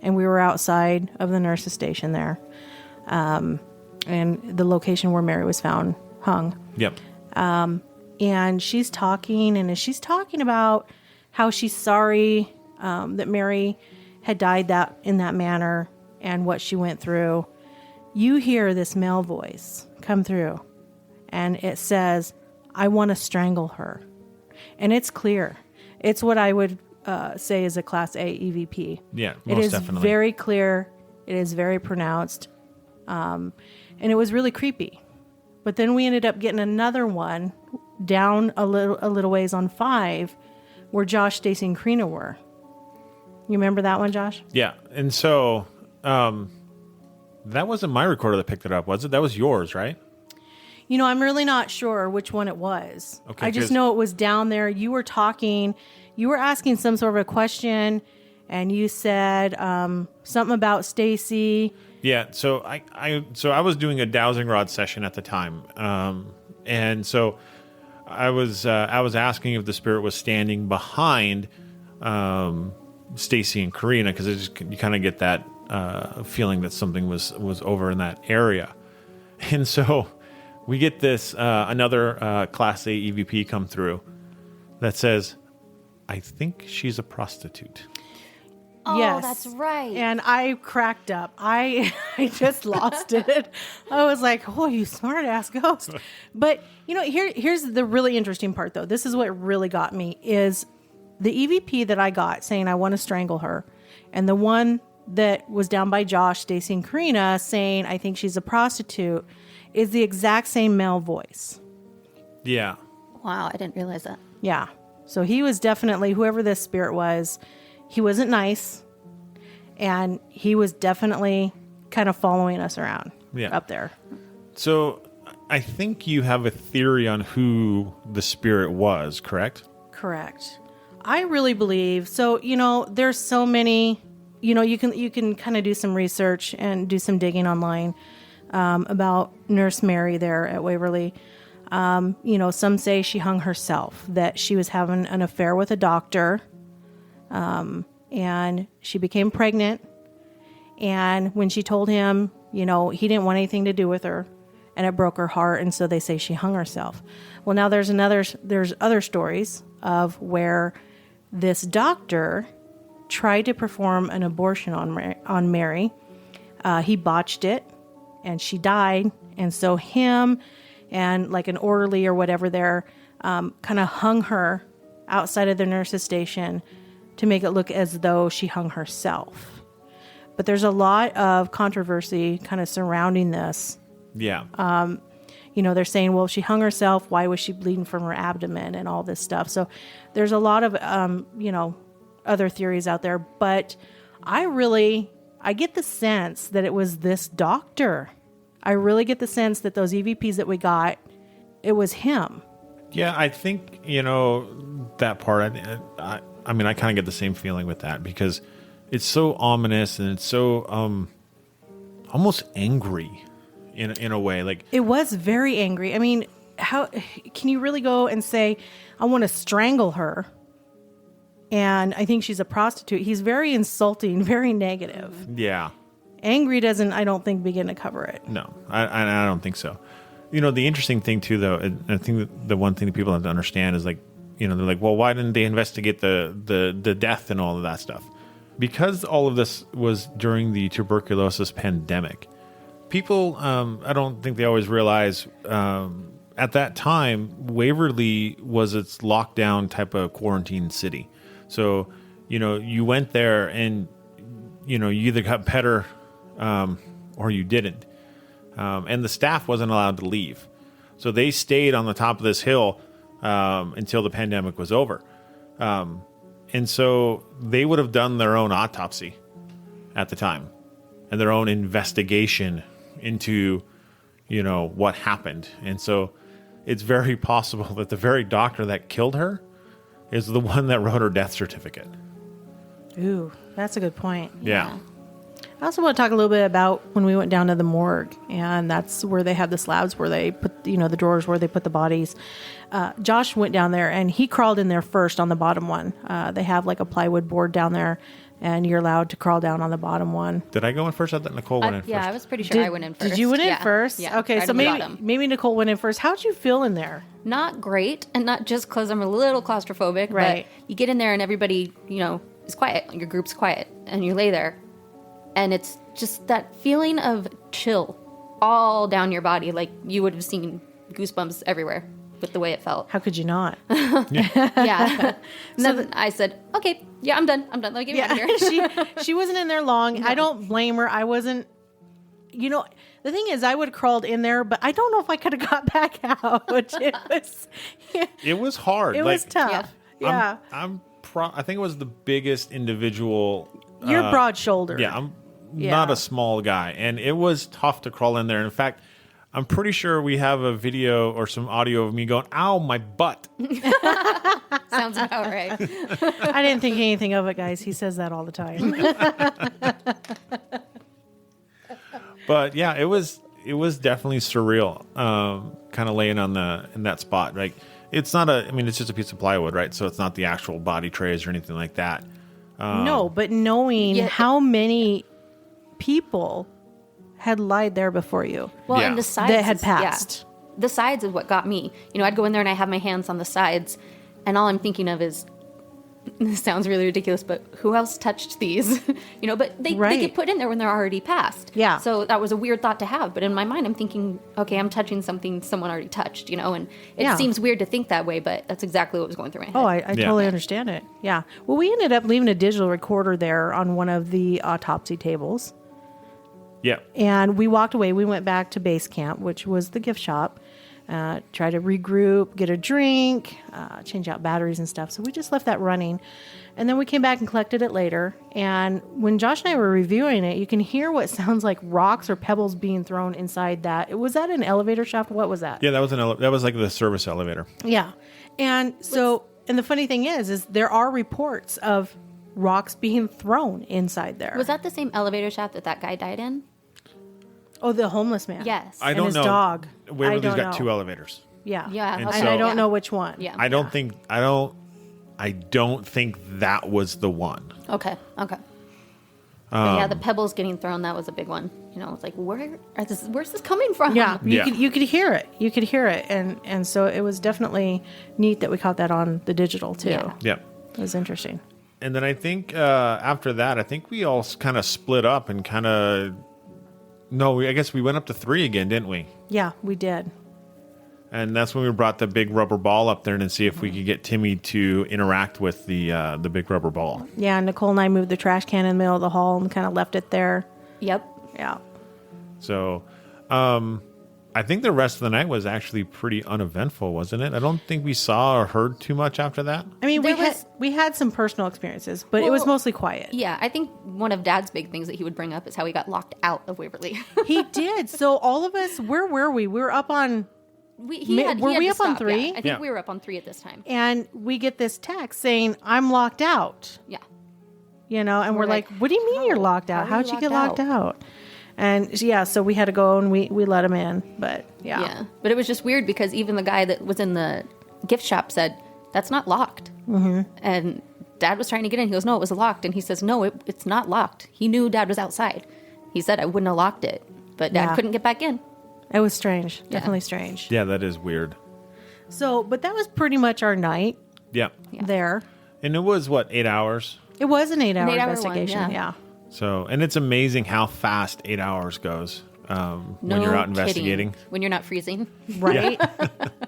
and we were outside of the nurse's station there, and the location where Mary was found hung. Yep. And she's talking, and as she's talking about how she's sorry that Mary had died in that manner and what she went through, you hear this male voice come through, and it says, "I want to strangle her." And it's clear. It's what I would say is a Class A EVP. Yeah, it most is definitely. very clear. It is very pronounced. And it was really creepy. But then we ended up getting another one down a little ways on 5 where Josh, Stacy, and Karina were. You remember that one, Josh? Yeah. And so that wasn't my recorder that picked it up, was it? That was yours, right? You know, I'm really not sure which one it was. Okay, I just 'cause- know it was down there. You were talking, you were asking some sort of a question, and you said something about Stacy. Yeah, so I was doing a dowsing rod session at the time, and so I was asking if the spirit was standing behind Stacy and Karina, because you kind of get that feeling that something was over in that area, and so we get this another Class A EVP come through that says, "I think she's a prostitute." Oh, Yes. that's right. And I cracked up. I just lost it. I was like, "Oh, you smart ass ghost." But you know, here's the really interesting part, though. This is what really got me is the EVP that I got saying I want to strangle her, and the one that was down by Josh, Stacy, and Karina saying I think she's a prostitute is the exact same male voice. Yeah. Wow, I didn't realize that. Yeah. So he was definitely, whoever this spirit was, he wasn't nice. And he was definitely kind of following us around up there. So I think you have a theory on who the spirit was, correct? Correct. I really believe, so, you know, there's so many, you know, you can kind of do some research and do some digging online about Nurse Mary there at Waverly. You know, some say she hung herself, that she was having an affair with a doctor, and she became pregnant. And when she told him, you know, he didn't want anything to do with her, and it broke her heart. And so they say she hung herself. Well, now there's other stories of where this doctor tried to perform an abortion on Mary. He botched it, and she died. And so him and like an orderly or whatever there kind of hung her outside of the nurse's station to make it look as though she hung herself. But there's a lot of controversy kind of surrounding this. Yeah. You know, they're saying, well, if she hung herself, why was she bleeding from her abdomen and all this stuff? So there's a lot of, you know, other theories out there. But I get the sense that it was this doctor. I really get the sense that those EVPs that we got, it was him. Yeah, I think, you know, that part, I mean, I kind of get the same feeling with that because it's so ominous and it's so almost angry in a way. Like, it was very angry. I mean, how can you really go and say, I want to strangle her, and I think she's a prostitute? He's very insulting, very negative. yeah. Angry doesn't, I don't think, begin to cover it. No, I don't think so. You know, the interesting thing too, though, and I think that the one thing that people have to understand is, like, you know, they're like, well, why didn't they investigate the death and all of that stuff? Because all of this was during the tuberculosis pandemic. People, I don't think they always realize, at that time, Waverly was its lockdown type of quarantine city. So, you know, you went there and, you know, you either got better or you didn't. And the staff wasn't allowed to leave. So they stayed on the top of this hill until the pandemic was over. And so they would have done their own autopsy at the time and their own investigation into, what happened. And so it's very possible that the very doctor that killed her is the one that wrote her death certificate. Ooh, that's a good point. Yeah. I also want to talk a little bit about when we went down to the morgue, and that's where they have the slabs where they put, the drawers where they put the bodies. Josh went down there, and he crawled in there first on the bottom one. They have like a plywood board down there, and you're allowed to crawl down on the bottom one. Did I go in first? I thought Nicole went in first. Yeah, I was pretty sure I went in first. Did you went in Yeah. first? Yeah. Okay, Right so on the maybe bottom. Nicole went in first. How'd you feel in there? Not great, and not just because I'm a little claustrophobic, Right. but you get in there and everybody, is quiet. Your group's quiet, and you lay there, and it's just that feeling of chill all down your body, like you would have seen goosebumps everywhere with the way it felt. How could you not? Yeah. And then I said, okay, yeah, I'm done. Let me get me out of here. she wasn't in there long. I don't blame her. I wasn't. The thing is, I would have crawled in there, but I don't know if I could have got back out. It was hard. It was tough. Yeah. I think it was the biggest individual. You're broad-shouldered. Yeah, I'm not a small guy, and it was tough to crawl in there. In fact, I'm pretty sure we have a video or some audio of me going, "Ow, my butt." Sounds about right. I didn't think anything of it, guys. He says that all the time. But yeah, it was definitely surreal. Kind of laying in that spot. Like it's not it's just a piece of plywood, right? So it's not the actual body trays or anything like that. No, but knowing how many people had lied there before you Well, Yeah. and the sides that had is- yeah. passed. The sides is what got me. I'd go in there and I have my hands on the sides, and all I'm thinking of is, this sounds really ridiculous, but who else touched these? But they Right. get put in there when they're already passed. Yeah. So that was a weird thought to have. But in my mind, I'm thinking, okay, I'm touching something someone already touched, and it Yeah. seems weird to think that way, but that's exactly what was going through my head. Oh, I totally understand it. Yeah. Well, we ended up leaving a digital recorder there on one of the autopsy tables. Yeah. And we walked away. We went back to base camp, which was the gift shop, try to regroup, get a drink, change out batteries and stuff. So we just left that running. And then we came back and collected it later. And when Josh and I were reviewing it, you can hear what sounds like rocks or pebbles being thrown inside that. Was that an elevator shaft? What was that? Yeah, that was that was like the service elevator. Yeah. And so, and the funny thing is there are reports of rocks being thrown inside there. Was that the same elevator shaft that guy died in? Oh, the homeless man. Yes. I And don't his know. dog. Waverly's I don't got know. 2 elevators. Yeah. Yeah. And And so- I don't Yeah. know which one. Yeah. I don't think that was the one. Okay. Yeah, the pebbles getting thrown, that was a big one. It's like, where's this coming from? Yeah, Yeah. you could hear it. You could hear it, and so it was definitely neat that we caught that on the digital too. Yeah. Yeah. It was interesting. And then I think after that, I think we all kind of split up and kind of. No, I guess we went up to 3 again, didn't we? Yeah, we did. And that's when we brought the big rubber ball up there and see if we could get Timmy to interact with the big rubber ball. Yeah, Nicole and I moved the trash can in the middle of the hall and kind of left it there. Yep. Yeah. So, I think the rest of the night was actually pretty uneventful, wasn't it? I don't think we saw or heard too much after that. I mean, There we had some personal experiences, but it was Well, mostly quiet. Yeah, I think one of Dad's big things that he would bring up is how he got locked out of Waverly. He did. So all of us, where were we? We were up on, Were were we up on 3? Yeah, I think Yeah. we were up on 3 at this time. and we get this text saying, "I'm locked out." Yeah. And we're like, "What do you mean you're locked out? How are How'd you you get locked locked out?" And yeah, so we had to go and we let him in. But Yeah. But it was just weird because even the guy that was in the gift shop said, that's not locked. Mm-hmm. And Dad was trying to get in. He goes, no, it was locked. And he says, no, it's not locked. He knew Dad was outside. He said, I wouldn't have locked it. But Dad Yeah. couldn't get back in. It was strange. Definitely strange. Yeah, that is weird. So, but that was pretty much our night Yeah. there. And it was, 8 hours? It was an 8-hour 8-hour one, investigation. yeah. So, and it's amazing how fast 8 hours goes when No you're out kidding. investigating. When you're not freezing. Right?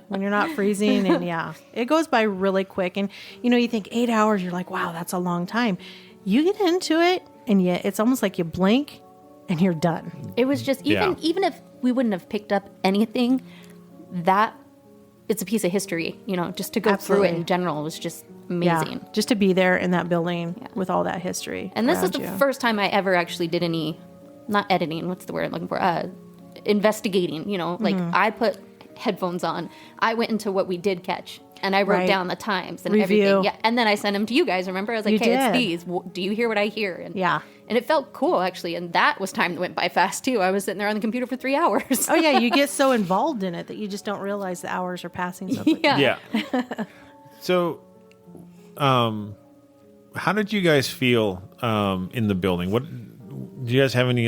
When you're not freezing. And it goes by really quick. And, you think 8 hours, you're like, wow, that's a long time. You get into it, and yet it's almost like you blink and you're done. It was just, Yeah. even if we wouldn't have picked up anything, that it's a piece of history, just to go through it in general was just amazing. Yeah, just to be there in that building with all that history. And this is the first time I ever actually did any, not editing, what's the word I'm looking for? Investigating, like I put headphones on. I went into what we did catch and I wrote down the times and everything. Yeah. And then I sent them to you guys. Remember? I was like, hey, it's these. Do you hear what I hear? And and it felt cool, actually. And that was time that went by fast, too. I was sitting there on the computer for 3 hours. Oh, yeah. You get so involved in it that you just don't realize the hours are passing so quickly. Yeah. So, how did you guys feel in the building? What do you guys have any,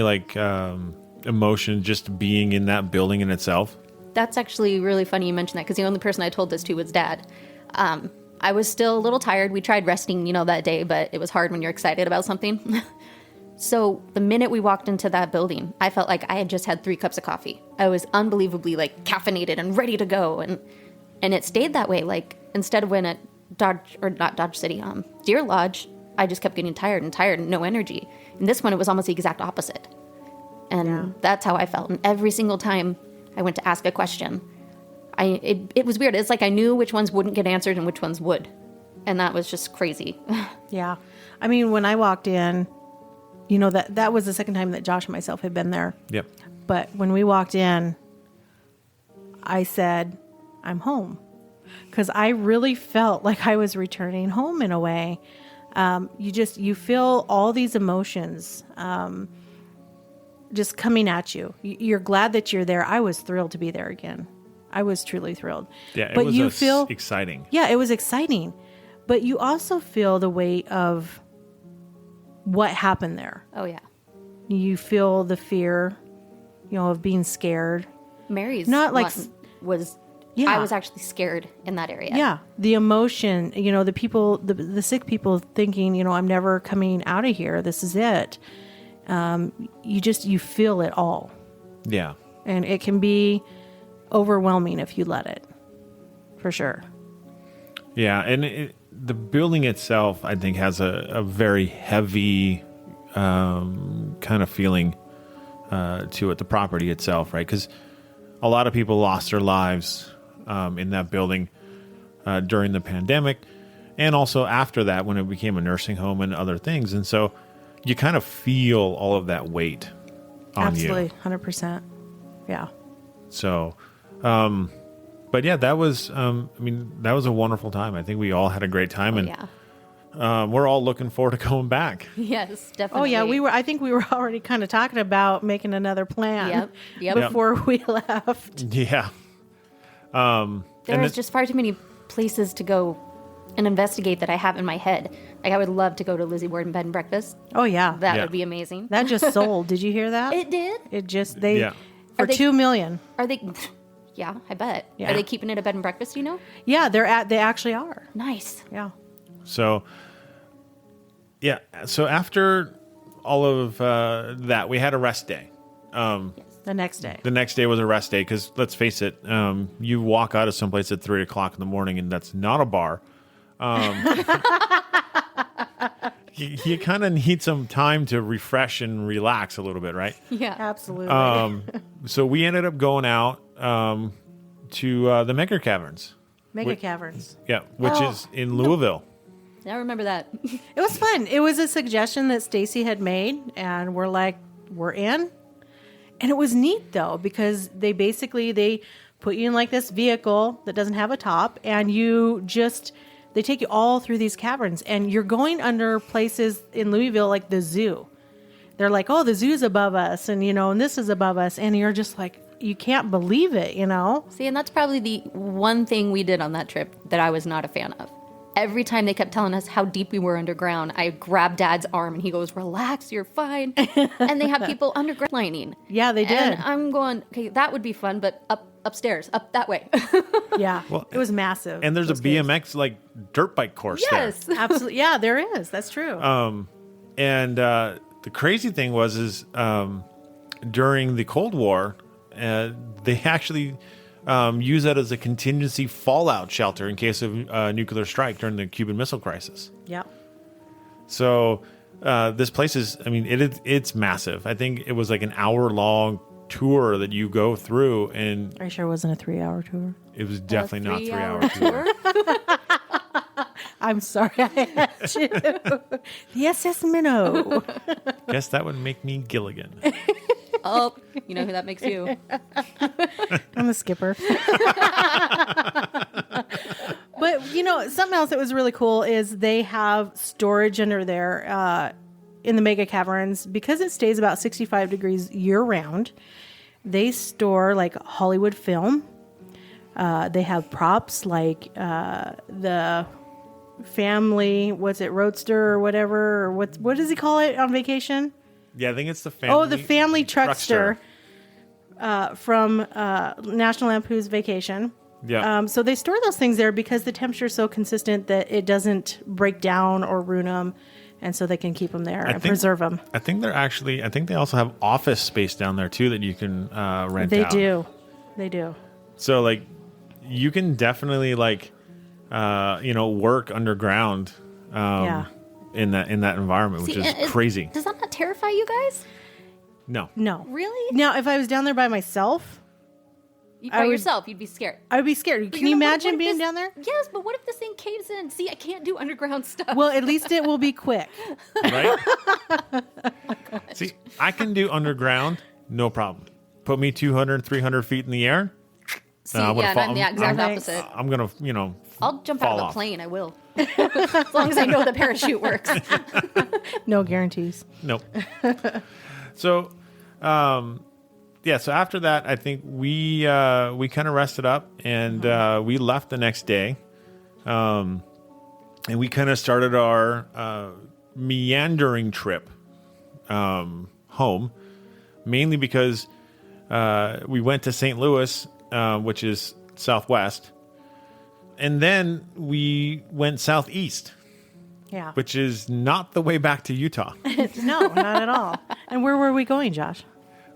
emotion just being in that building in itself? That's actually really funny you mentioned that, because the only person I told this to was Dad. I was still a little tired. We tried resting, that day, but it was hard when you're excited about something. So the minute we walked into that building, I felt like I had just had 3 cups of coffee. I was unbelievably caffeinated and ready to go. And it stayed that way. Instead of when at Deer Lodge, I just kept getting tired and no energy. And this one, it was almost the exact opposite. And that's how I felt. And every single time I went to ask a question, it was weird. It's like I knew which ones wouldn't get answered and which ones would. And that was just crazy. Yeah. I mean, when I walked in, that was the second time that Josh and myself had been there. Yep. But when we walked in, I said, I'm home. Because I really felt like I was returning home in a way. You feel all these emotions just coming at you. You're glad that you're there. I was thrilled to be there again. I was truly thrilled. Yeah, it was exciting. Yeah, it was exciting. But you also feel the weight of what happened there. Oh, yeah. You feel the fear, of being scared. Mary's not like was. Yeah. I was actually scared in that area. Yeah, the emotion. The people, the sick people thinking, I'm never coming out of here. This is it. You feel it all. Yeah, and it can be overwhelming if you let it. For sure. Yeah, and the building itself, I think, has a very heavy kind of feeling to it, the property itself, right? Because a lot of people lost their lives in that building during the pandemic, and also after that when it became a nursing home and other things. And so you kind of feel all of that weight on you. Absolutely, 100%. Yeah. So... but yeah, that was, that was a wonderful time. I think we all had a great time, and we're all looking forward to going back. Yes, definitely. Oh yeah, I think we were already kind of talking about making another plan before we left. Yeah. There was just far too many places to go and investigate that I have in my head. I would love to go to Lizzie Borden Bed and Breakfast. Oh yeah. That would be amazing. That just sold. Did you hear that? It did? It just, for $2 million. Are they... Yeah, I bet. Yeah. Are they keeping it a bed and breakfast, Yeah, they actually are. Nice. Yeah. So, so after all of that, we had a rest day. Yes. The next day. The next day was a rest day because, let's face it, you walk out of someplace at 3 o'clock in the morning and that's not a bar. You kind of need some time to refresh and relax a little bit, right? Yeah, absolutely. So we ended up going out to the Mega Caverns. Mega Caverns. Yeah, which is in Louisville. I remember that. It was fun. It was a suggestion that Stacy had made, and we're like, we're in. And it was neat, though, because they put you in like this vehicle that doesn't have a top, and they take you all through these caverns, and you're going under places in Louisville like the zoo. They're like, oh, the zoo's above us, and and this is above us, and you're just like, you can't believe it, See, and that's probably the one thing we did on that trip that I was not a fan of. Every time they kept telling us how deep we were underground, I grabbed Dad's arm and he goes, relax, you're fine. And they have people underground lining. Yeah, they did. And I'm going, okay, that would be fun, but upstairs, up that way. Yeah, well, it was massive. And there's a BMX dirt bike course there. Yes, absolutely. Yeah, there is. That's true. And the crazy thing was during the Cold War, they actually use that as a contingency fallout shelter in case of nuclear strike during the Cuban Missile Crisis. Yep. So this place is, it's massive. I think it was like an hour-long tour that you go through, and Are you sure it wasn't a 3-hour tour? it was definitely not 3-hour 3 hour tour. I'm sorry I had you. The SS Minnow. Guess that would make me Gilligan. Oh, you know who that makes you? I'm the skipper. But, something else that was really cool is they have storage under there in the mega caverns. Because it stays about 65 degrees year round, they store like Hollywood film. They have props like the family, roadster or whatever, or what does he call it on vacation? Yeah, I think it's the family. Oh, the family truckster from National Lampoon's Vacation. Yeah. So they store those things there because the temperature is so consistent that it doesn't break down or ruin them, and so they can keep them there and preserve them. I think they also have office space down there too that you can rent They out. They do. So like, you can definitely work underground. In that environment, which is crazy. Does that not terrify you guys? No. Really? Now, if I was down there by myself, By yourself, you'd be scared. I'd be scared. Can you imagine being down there? Yes, but what if this thing caves in? See, I can't do underground stuff. Well, at least it will be quick. Right? See, I can do underground, no problem. Put me 200, 300 feet in the air. See, and I'm the exact opposite. I'm going to, I'll jump fall out of off. the plane. I will. As long as I know the parachute works. No guarantees. Nope. So, so after that, I think we kind of rested up, and we left the next day. And we kind of started our meandering trip home, mainly because we went to St. Louis, which is southwest, and then we went southeast, Yeah. which is not the way back to Utah. No, not at all. And where were we going, Josh?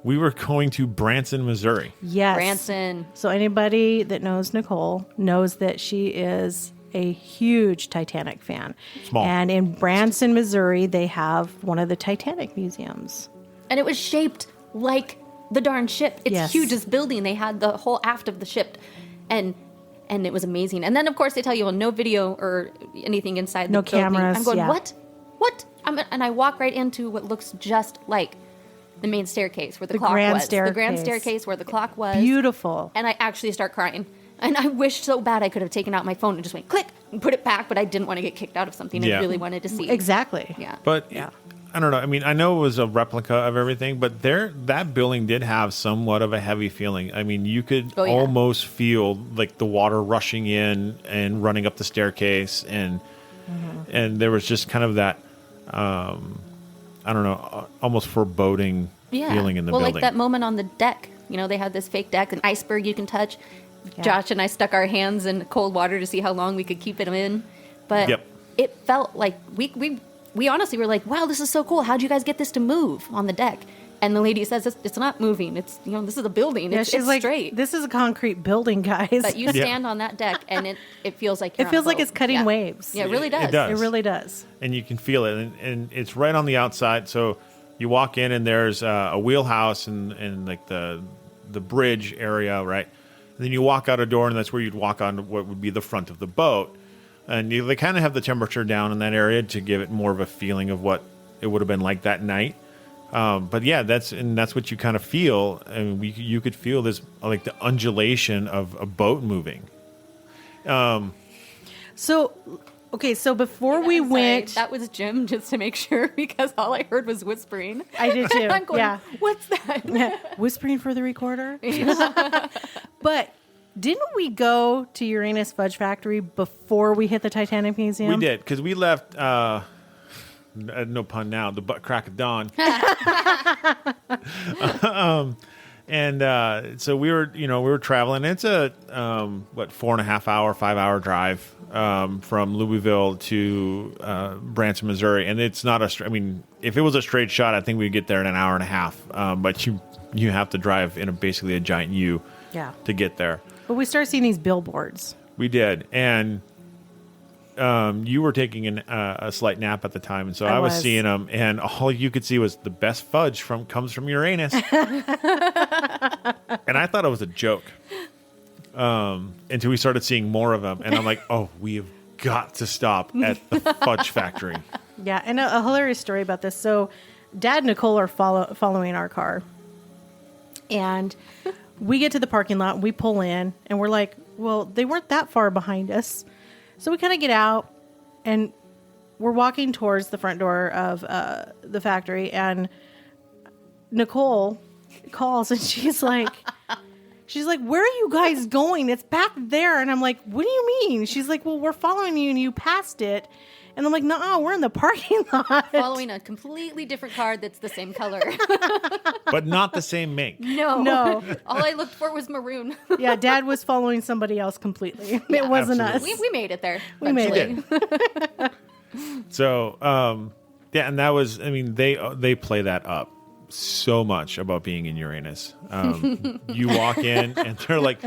We were going to Branson, Missouri. Yes. Branson. So anybody that knows Nicole knows that she is a huge Titanic fan. Small. And in Branson, Missouri, they have one of the Titanic museums. And it was shaped like the darn ship. It's Yes. huge, this building. They had the whole aft of the ship. And it was amazing. And then, of course, they tell you, well, no video or anything inside No the building. cameras, I'm going, yeah. What? And I walk right into what looks just like the main staircase where the clock grand was. The grand staircase. staircase where the clock was. Beautiful. And I actually start crying. And I wish so bad I could have taken out my phone and just went click and put it back, but I didn't want to get kicked out of something Yeah. I really wanted to see. Exactly. Yeah. But Yeah. I don't know. I mean, I know it was a replica of everything, but that building did have somewhat of a heavy feeling. I mean, you could Oh, yeah. almost feel like the water rushing in and running up the staircase, and there was just kind of that, I don't know, almost foreboding feeling in the building. Like that moment on the deck. You know, they had this fake deck, an iceberg you can touch. Yeah. Josh and I stuck our hands in cold water to see how long we could keep it in. But Yep. it felt like we honestly were like, wow, this is so cool. How'd you guys get this to move on the deck? And the lady says, it's not moving. It's, this is a building. Yeah, It's she's like, straight. this is a concrete building, guys. But you stand on that deck and it feels like you're it feels on a like boat. it's cutting Yeah. waves. Yeah, it really does. It does. It really does. And you can feel it, and it's right on the outside. So you walk in, and there's a wheelhouse and like the bridge area, right? And then you walk out a door, and that's where you'd walk on what would be the front of the boat. And they kind of have the temperature down in that area to give it more of a feeling of what it would have been like that night. But yeah, that's what you kind of feel. And you could feel this, like the undulation of a boat moving. So before we I'm sorry, went, that was Jim, just to make sure, because all I heard was whispering. I did too. I'm going, Yeah. what's that? Whispering for the recorder. But didn't we go to Uranus Fudge Factory before we hit the Titanic Museum? We did, because we left, no pun now, the butt crack of dawn. And so we were traveling. It's a 4.5 hour, 5 hour drive from Louisville to Branson, Missouri. And it's not if it was a straight shot, I think we'd get there in an hour and a half. But you have to drive in basically a giant U Yeah. to get there. But we started seeing these billboards. We did, and you were taking a slight nap at the time, and so I was was. seeing them, and all you could see was the best fudge comes from Uranus. And I thought it was a joke until we started seeing more of them, and I'm like, oh, we have got to stop at the fudge factory. Yeah, and a hilarious story about this. So, Dad and Nicole are following our car, and we get to the parking lot. We pull in, and we're like, well, they weren't that far behind us. So we kind of get out, and we're walking towards the front door of the factory, and Nicole calls, and she's like, where are you guys going? It's back there. And I'm like, what do you mean? She's like, well, we're following you, and you passed it. And I'm like, no, we're in the parking lot. Following a completely different car that's the same color. But not the same make. No. All I looked for was maroon. Yeah, Dad was following somebody else completely. It wasn't absolutely. us. We made it there. We made eventually. So, yeah, and that was, I mean, they play that up so much about being in Uranus. You walk in, and they're like,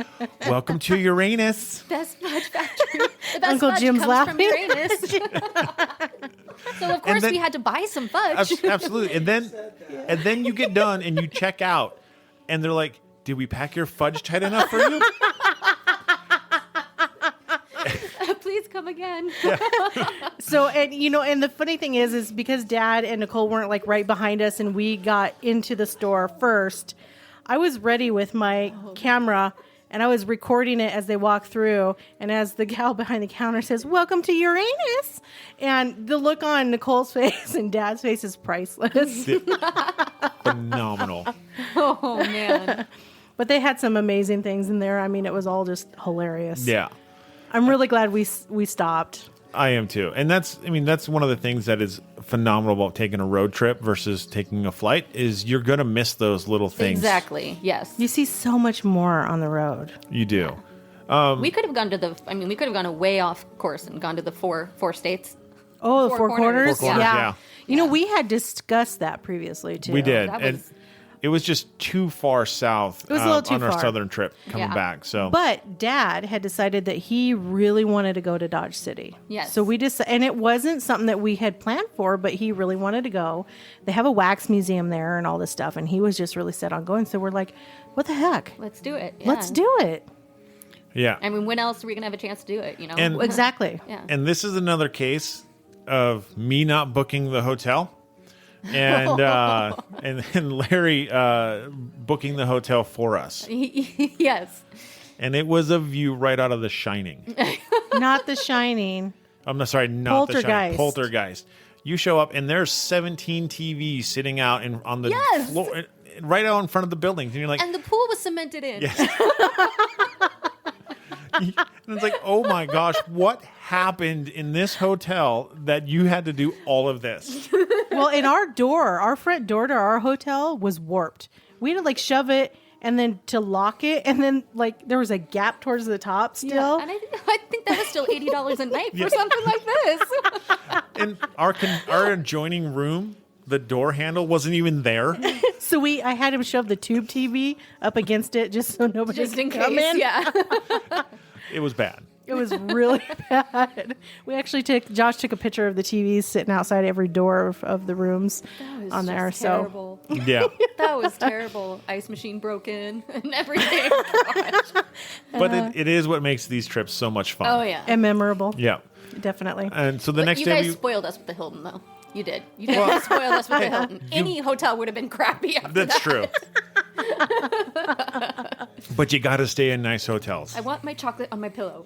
welcome to Uranus. Best fudge factory. The best Uncle fudge Jim's comes laughing. from Uranus. So of course then- we had to buy some fudge. Absolutely. And then you get done, and you check out, and they're like, did we pack your fudge tight enough for you? Please come again. So, and and the funny thing is because Dad and Nicole weren't like right behind us, and we got into the store first, I was ready with my camera, and I was recording it as they walk through, and as the gal behind the counter says, welcome to Uranus, and the look on Nicole's face and Dad's face is priceless. Phenomenal. Oh man. But they had some amazing things in there. I mean, it was all just hilarious. Yeah. I'm really glad we stopped. I am too. And that's one of the things that is phenomenal about taking a road trip versus taking a flight is you're going to miss those little things. Exactly. Yes. You see so much more on the road. You do. We could have gone we could have gone way off course and gone to the four states. Oh, the Four four corners? Four corners, yeah. We had discussed that previously, too. We did. That And was- it was just too far south It was a little too on our far. southern trip coming Yeah. back. So But Dad had decided that he really wanted to go to Dodge City. Yes. So we just, and it wasn't something that we had planned for, but he really wanted to go. They have a wax museum there and all this stuff, and he was just really set on going. So we're like, what the heck? Let's do it. Let's Yeah. do it. yeah. I mean, when else are we gonna have a chance to do it? And- Exactly. Yeah. And this is another case of me not booking the hotel, and and Larry booking the hotel for us. Yes. And it was a view right out of The Shining. Not The Shining. I'm not sorry, not The Shining. Poltergeist. Poltergeist. You show up, and there's 17 TVs sitting out on the Yes. floor, right out in front of the buildings, and you're like, And the pool was cemented in. yes. And it's like, oh my gosh, what happened in this hotel that you had to do all of this? Well, in our front door to our hotel was warped. We had to like shove it and then to lock it, and then like there was a gap towards the top still. Yeah. And I think that was still $80 a night for something like this. And our adjoining room, the door handle wasn't even there. So I had him shove the tube TV up against it just so nobody Just in could come case. in. Yeah. It was bad. It was really bad. We actually Josh took a picture of the TVs sitting outside every door of the rooms That was on there. just So terrible. Yeah. That was terrible. Ice machine broke in and everything. Gosh. But it is what makes these trips so much fun. Oh yeah. and memorable. Yeah. Definitely. And so the But next you day guys we spoiled us with the Hilton, though. You did. You definitely spoiled us with the Hilton. Any hotel would have been crappy after That's that. true. But you got to stay in nice hotels. I want my chocolate on my pillow.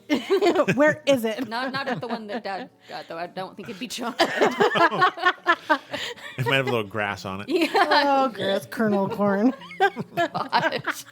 Where is it? Not at the one that Dad got, though. I don't think it'd be chocolate. It might have a little grass on it. Oh, gross. Kernel corn. Gosh.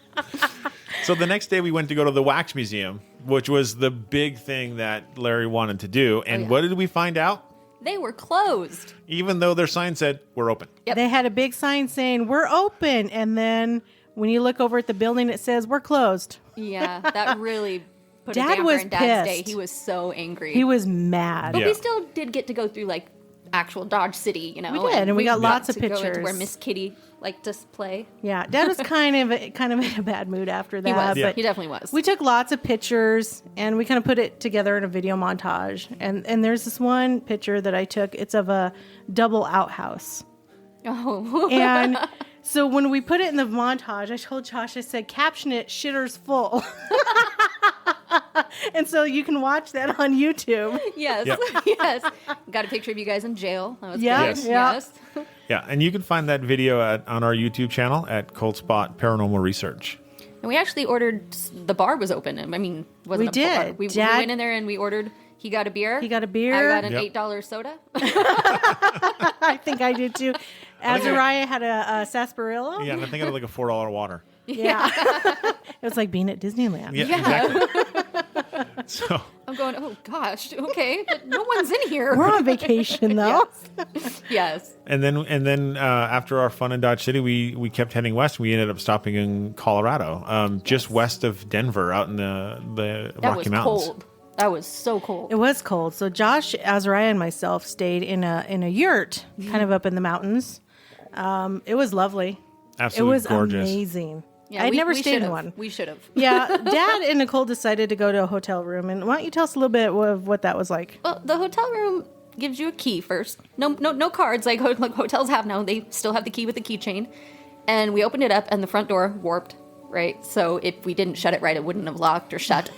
So the next day we went to go to the Wax Museum, which was the big thing that Larry wanted to do. And yeah. what did we find out? They were closed. Even though their sign said, we're open. Yep. They had a big sign saying, we're open. And then when you look over at the building, it says, we're closed. Yeah, that really put Dad a damper was in Dad's day. pissed. He was so angry. He was mad. But Yeah. we still did get to go through, like, actual Dodge City, you know. We did, and we got lots of to go into pictures. where Miss Kitty liked to play. Yeah, Dad was kind of in a bad mood after that. He was. But He definitely was. we took lots of pictures, and we kind of put it together in a video montage. And there's this one picture that I took. It's of a double outhouse. Oh. And so when we put it in the montage, I told Josh, I said, caption it, "Shitter's full." And so you can watch that on YouTube. Yes. Yep. Yes. Got a picture of you guys in jail. That was Yeah, good. yeah. Yes. Yeah, and you can find that video on our YouTube channel at Coldspot Paranormal Research. And we actually ordered, the bar was open. I mean, wasn't We a did. bar. We Dad- went in there and we ordered, he got a beer. He got a beer. I got an Yep. $8 soda. I think I did too. Azariah had a sarsaparilla. Yeah, and I think I had like a $4 water. Yeah. It was like being at Disneyland. Yeah, Yeah. exactly. So I'm going, oh gosh, okay, but no one's in here. We're on vacation though. Yes. and then after our fun in Dodge City, we kept heading west. We ended up stopping in Colorado, just west of Denver, out in the That Rocky was Mountains. cold. That was so cold. It was cold. So Josh, Azariah, and myself stayed in a yurt, kind of up in the mountains. It was lovely. Absolutely It was gorgeous. amazing. Yeah, I'd we- never we stayed in should've. one. We should have. Yeah, Dad and Nicole decided to go to a hotel room, and why don't you tell us a little bit of what that was like? Well, the hotel room gives you a key first. No cards like hotels have now. They still have the key with the keychain. And we opened it up, and the front door warped, right? So if we didn't shut it right, it wouldn't have locked or shut.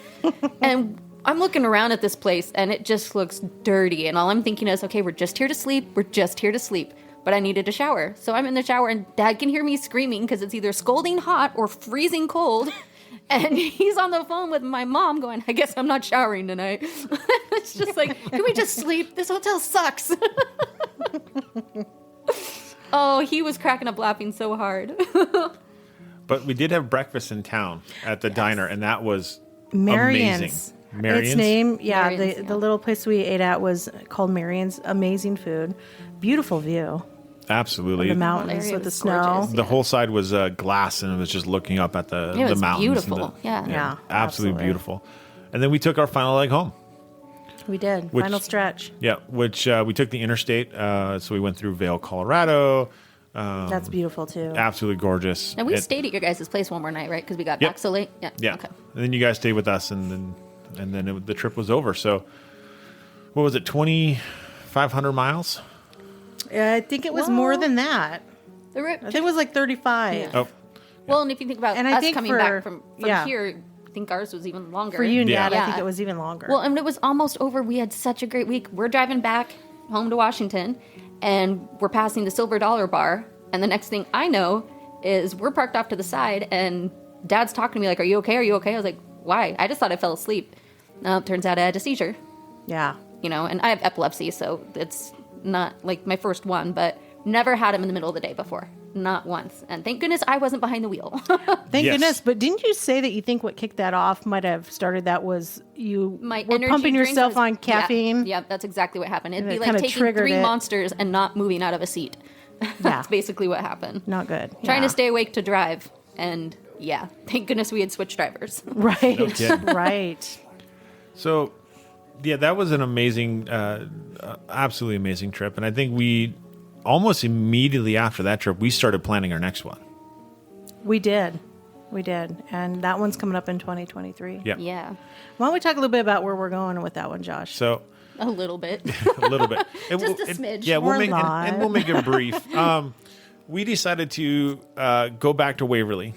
And I'm looking around at this place, and it just looks dirty. And all I'm thinking is, okay, we're just here to sleep. We're just here to sleep. But I needed a shower. So I'm in the shower, and Dad can hear me screaming because it's either scalding hot or freezing cold. And he's on the phone with my mom going, I guess I'm not showering tonight. It's just like, can we just sleep? This hotel sucks. Oh, he was cracking up laughing so hard. But we did have breakfast in town at the diner, and that was Marion's. amazing. Marion's? Its name, yeah, Marion's, the yeah. little place we ate at was called Marion's. Amazing food. Beautiful view. Absolutely. The mountains area with the was snow. gorgeous. The whole side was glass, and it was just looking up at the It was mountains. and beautiful. Yeah. Yeah, absolutely absolutely. beautiful. And then we took our final leg home. We did. Which- Final stretch. Yeah, which we took the interstate. So we went through Vail, Colorado. That's beautiful too. Absolutely gorgeous. And we It- stayed at your guys' place one more night, right? Because we got Yep. back so late. Yeah. Yeah. Okay. And then you guys stayed with us, and then the trip was over. So what was it? 2,500 miles. I think it was Well- more than that. I think it was like 35. Yeah. Oh, Well, and if you think about And I us think coming for- back from yeah. here, I think ours was even longer. For you and Yeah. Dad, I Yeah. think it was even longer. Well, and it was almost over. We had such a great week. We're driving back home to Washington, and we're passing the Silver Dollar Bar. And the next thing I know is we're parked off to the side, and Dad's talking to me like, "Are you okay? Are you okay?" I was like, "Why?" I just thought I fell asleep. No, it turns out I had a seizure. yeah. You know, and I have epilepsy, so it's not like my first one, but never had him in the middle of the day before. Not once. And thank goodness I wasn't behind the wheel. Thank Yes. goodness. But didn't you say that you think what kicked that off might have started that was you My were energy pumping drink yourself was- on caffeine? Yeah, that's exactly what happened. It'd And be it like kinda taking triggered 3 it. monsters and not moving out of a seat. That's basically what happened. Not good. Trying Yeah. to stay awake to drive. And yeah, thank goodness we had switched drivers. Right. kidding. Right. so yeah, that was an amazing, absolutely amazing trip. And I think we almost immediately after that trip, we started planning our next one. We did. We did. And that one's coming up in 2023. Yeah. Yeah, Why don't we talk a little bit about where we're going with that one, Josh? So a little bit. a little bit. Just a smidge. Yeah, More we'll make live. and we'll make it brief. We decided to go back to Waverly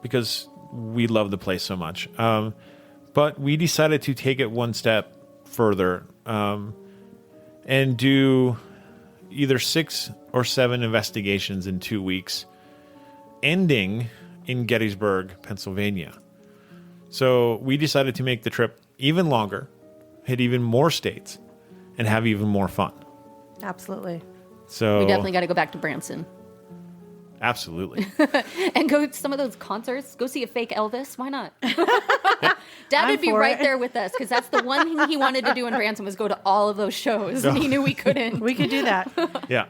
because we love the place so much. But we decided to take it one step further and do either 6 or 7 investigations in 2 weeks, ending in Gettysburg, Pennsylvania. So we decided to make the trip even longer, hit even more states, and have even more fun. Absolutely. So We definitely got to go back to Branson absolutely. and go to some of those concerts. Go see a fake Elvis. Why not? Dad would be for right it. there with us because that's the one thing he wanted to do in Branson was go to all of those shows, and he knew we couldn't. We could do that. Yeah.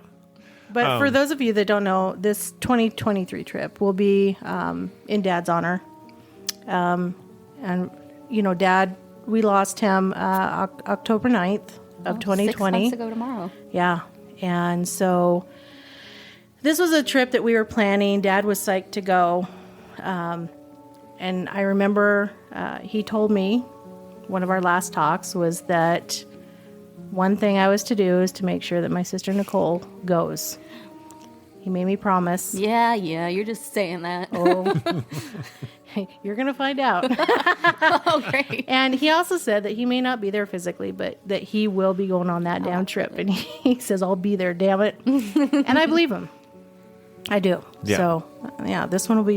But for those of you that don't know, this 2023 trip will be in Dad's honor. And, you know, Dad, we lost him October 9th of 2020. 6 months ago tomorrow. Yeah. And so this was a trip that we were planning. Dad was psyched to go. And I remember he told me, one of our last talks was that one thing I was to do is to make sure that my sister Nicole goes. He made me promise. Yeah, you're just saying that. Oh, you're going to find out. Oh, great. And he also said that he may not be there physically, but that he will be going on that damn trip. And he says, I'll be there, damn it. And I believe him. I do. Yeah. So, yeah, this one will be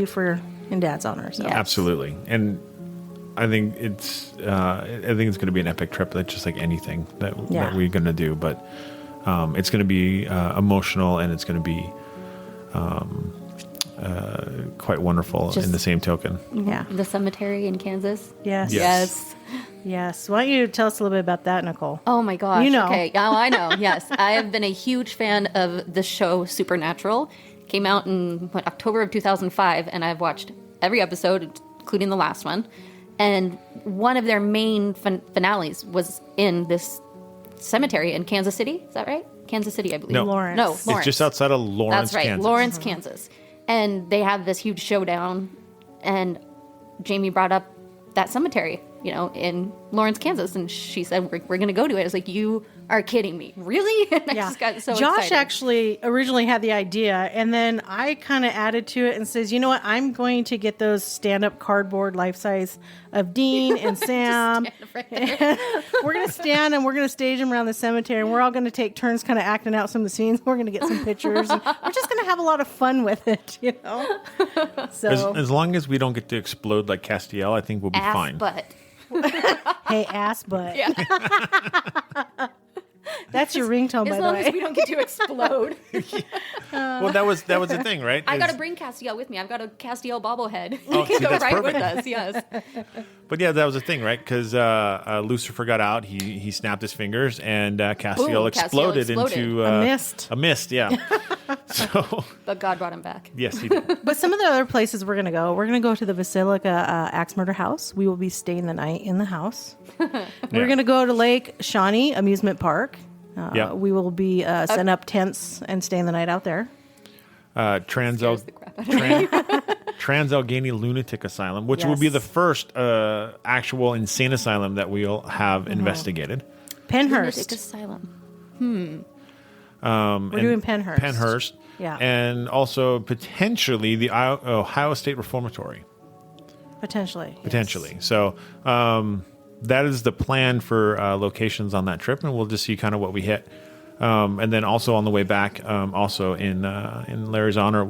in Dad's honor. So. Yeah. Absolutely. And I think it's going to be an epic trip. That's just like anything that we're going to do. But it's going to be emotional, and it's going to be quite wonderful in the same token. Yeah. The cemetery in Kansas. Yes. Yes. Yes. Why don't you tell us a little bit about that, Nicole? Oh my gosh. You know. Okay. Oh, I know. Yes. I have been a huge fan of the show Supernatural. Came out in October of 2005, and I've watched every episode, including the last one. And one of their main finales was in this cemetery in Kansas City. Is that right? Kansas City, I believe. No. Lawrence. No, Lawrence. It's just outside of Lawrence, That's right, Kansas. Lawrence, Kansas. And they have this huge showdown, and Jamie brought up that cemetery, in Lawrence, Kansas, and she said, we're going to go to it. I was like, you are kidding me. Really? And I just got so Josh excited. actually originally had the idea, and then I kind of added to it and says, you know what? I'm going to get those stand-up cardboard life-size of Dean and Sam. Right there. We're going to stand and we're going to stage them around the cemetery, and we're all going to take turns kind of acting out some of the scenes. We're going to get some pictures. And we're just going to have a lot of fun with it, So, As long as we don't get to explode like Castiel, I think we'll be fine. Butt. hey, ass butt. Yeah. That's your ringtone, by As the long way. as we don't get to explode. Well, that was the thing, right? I got to bring Castiel with me. I've got a Castiel bobblehead. Oh, He can see, go that's right perfect. with us. Yes. But yeah, that was the thing, right? Because Lucifer got out, he snapped his fingers, and Castiel Boom, exploded Castiel exploded. into A mist. A mist, yeah. So But God brought him back. yes, he did. But some of the other places we're going to go to the Basilica Axe Murder House. We will be staying the night in the house. We're going to go to Lake Shawnee Amusement Park. Yeah. We will be setting up tents and staying the night out there. Scares the crap out of me. Trans-Allegheny Lunatic Asylum, which will be Yes. the first actual insane asylum that we'll have investigated. Lunatic Penhurst. Asylum. We're doing Penhurst. Penhurst. Yeah. And also potentially the Ohio State Reformatory. Potentially. Potentially. So that is the plan for locations on that trip, and we'll just see kind of what we hit. And then also on the way back, also in Larry's honor,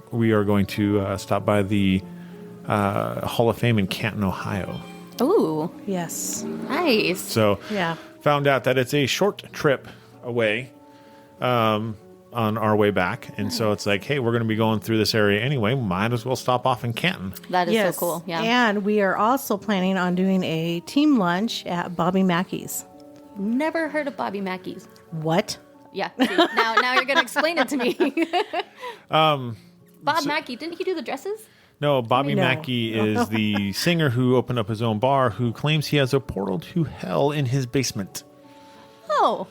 we are going to stop by the Hall of Fame in Canton, Ohio. Ooh, Yes. nice. So Yeah. found out that it's a short trip away on our way back. And so it's like, hey, we're going to be going through this area anyway. Might as well stop off in Canton. That is Yes. so cool. Yeah. And we are also planning on doing a team lunch at Bobby Mackey's. Never heard of Bobby Mackey's. What? Yeah. See, now you're going to explain it to me. Bob Mackey, didn't he do the dresses? No, Bobby No. Mackey is the singer who opened up his own bar, who claims he has a portal to hell in his basement. Oh,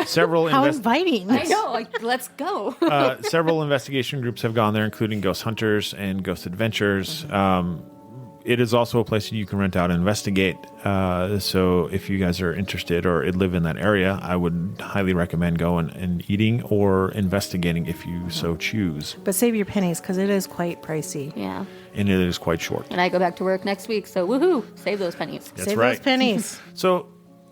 Several How inviting. I know. Like, let's go. several investigation groups have gone there, including Ghost Hunters and Ghost Adventures. It is also a place that you can rent out and investigate. So if you guys are interested or live in that area, I would highly recommend going and eating or investigating if you so choose. But save your pennies because it is quite pricey. Yeah. And it is quite short. And I go back to work next week, so woohoo! Save those pennies. That's Save right. those pennies. So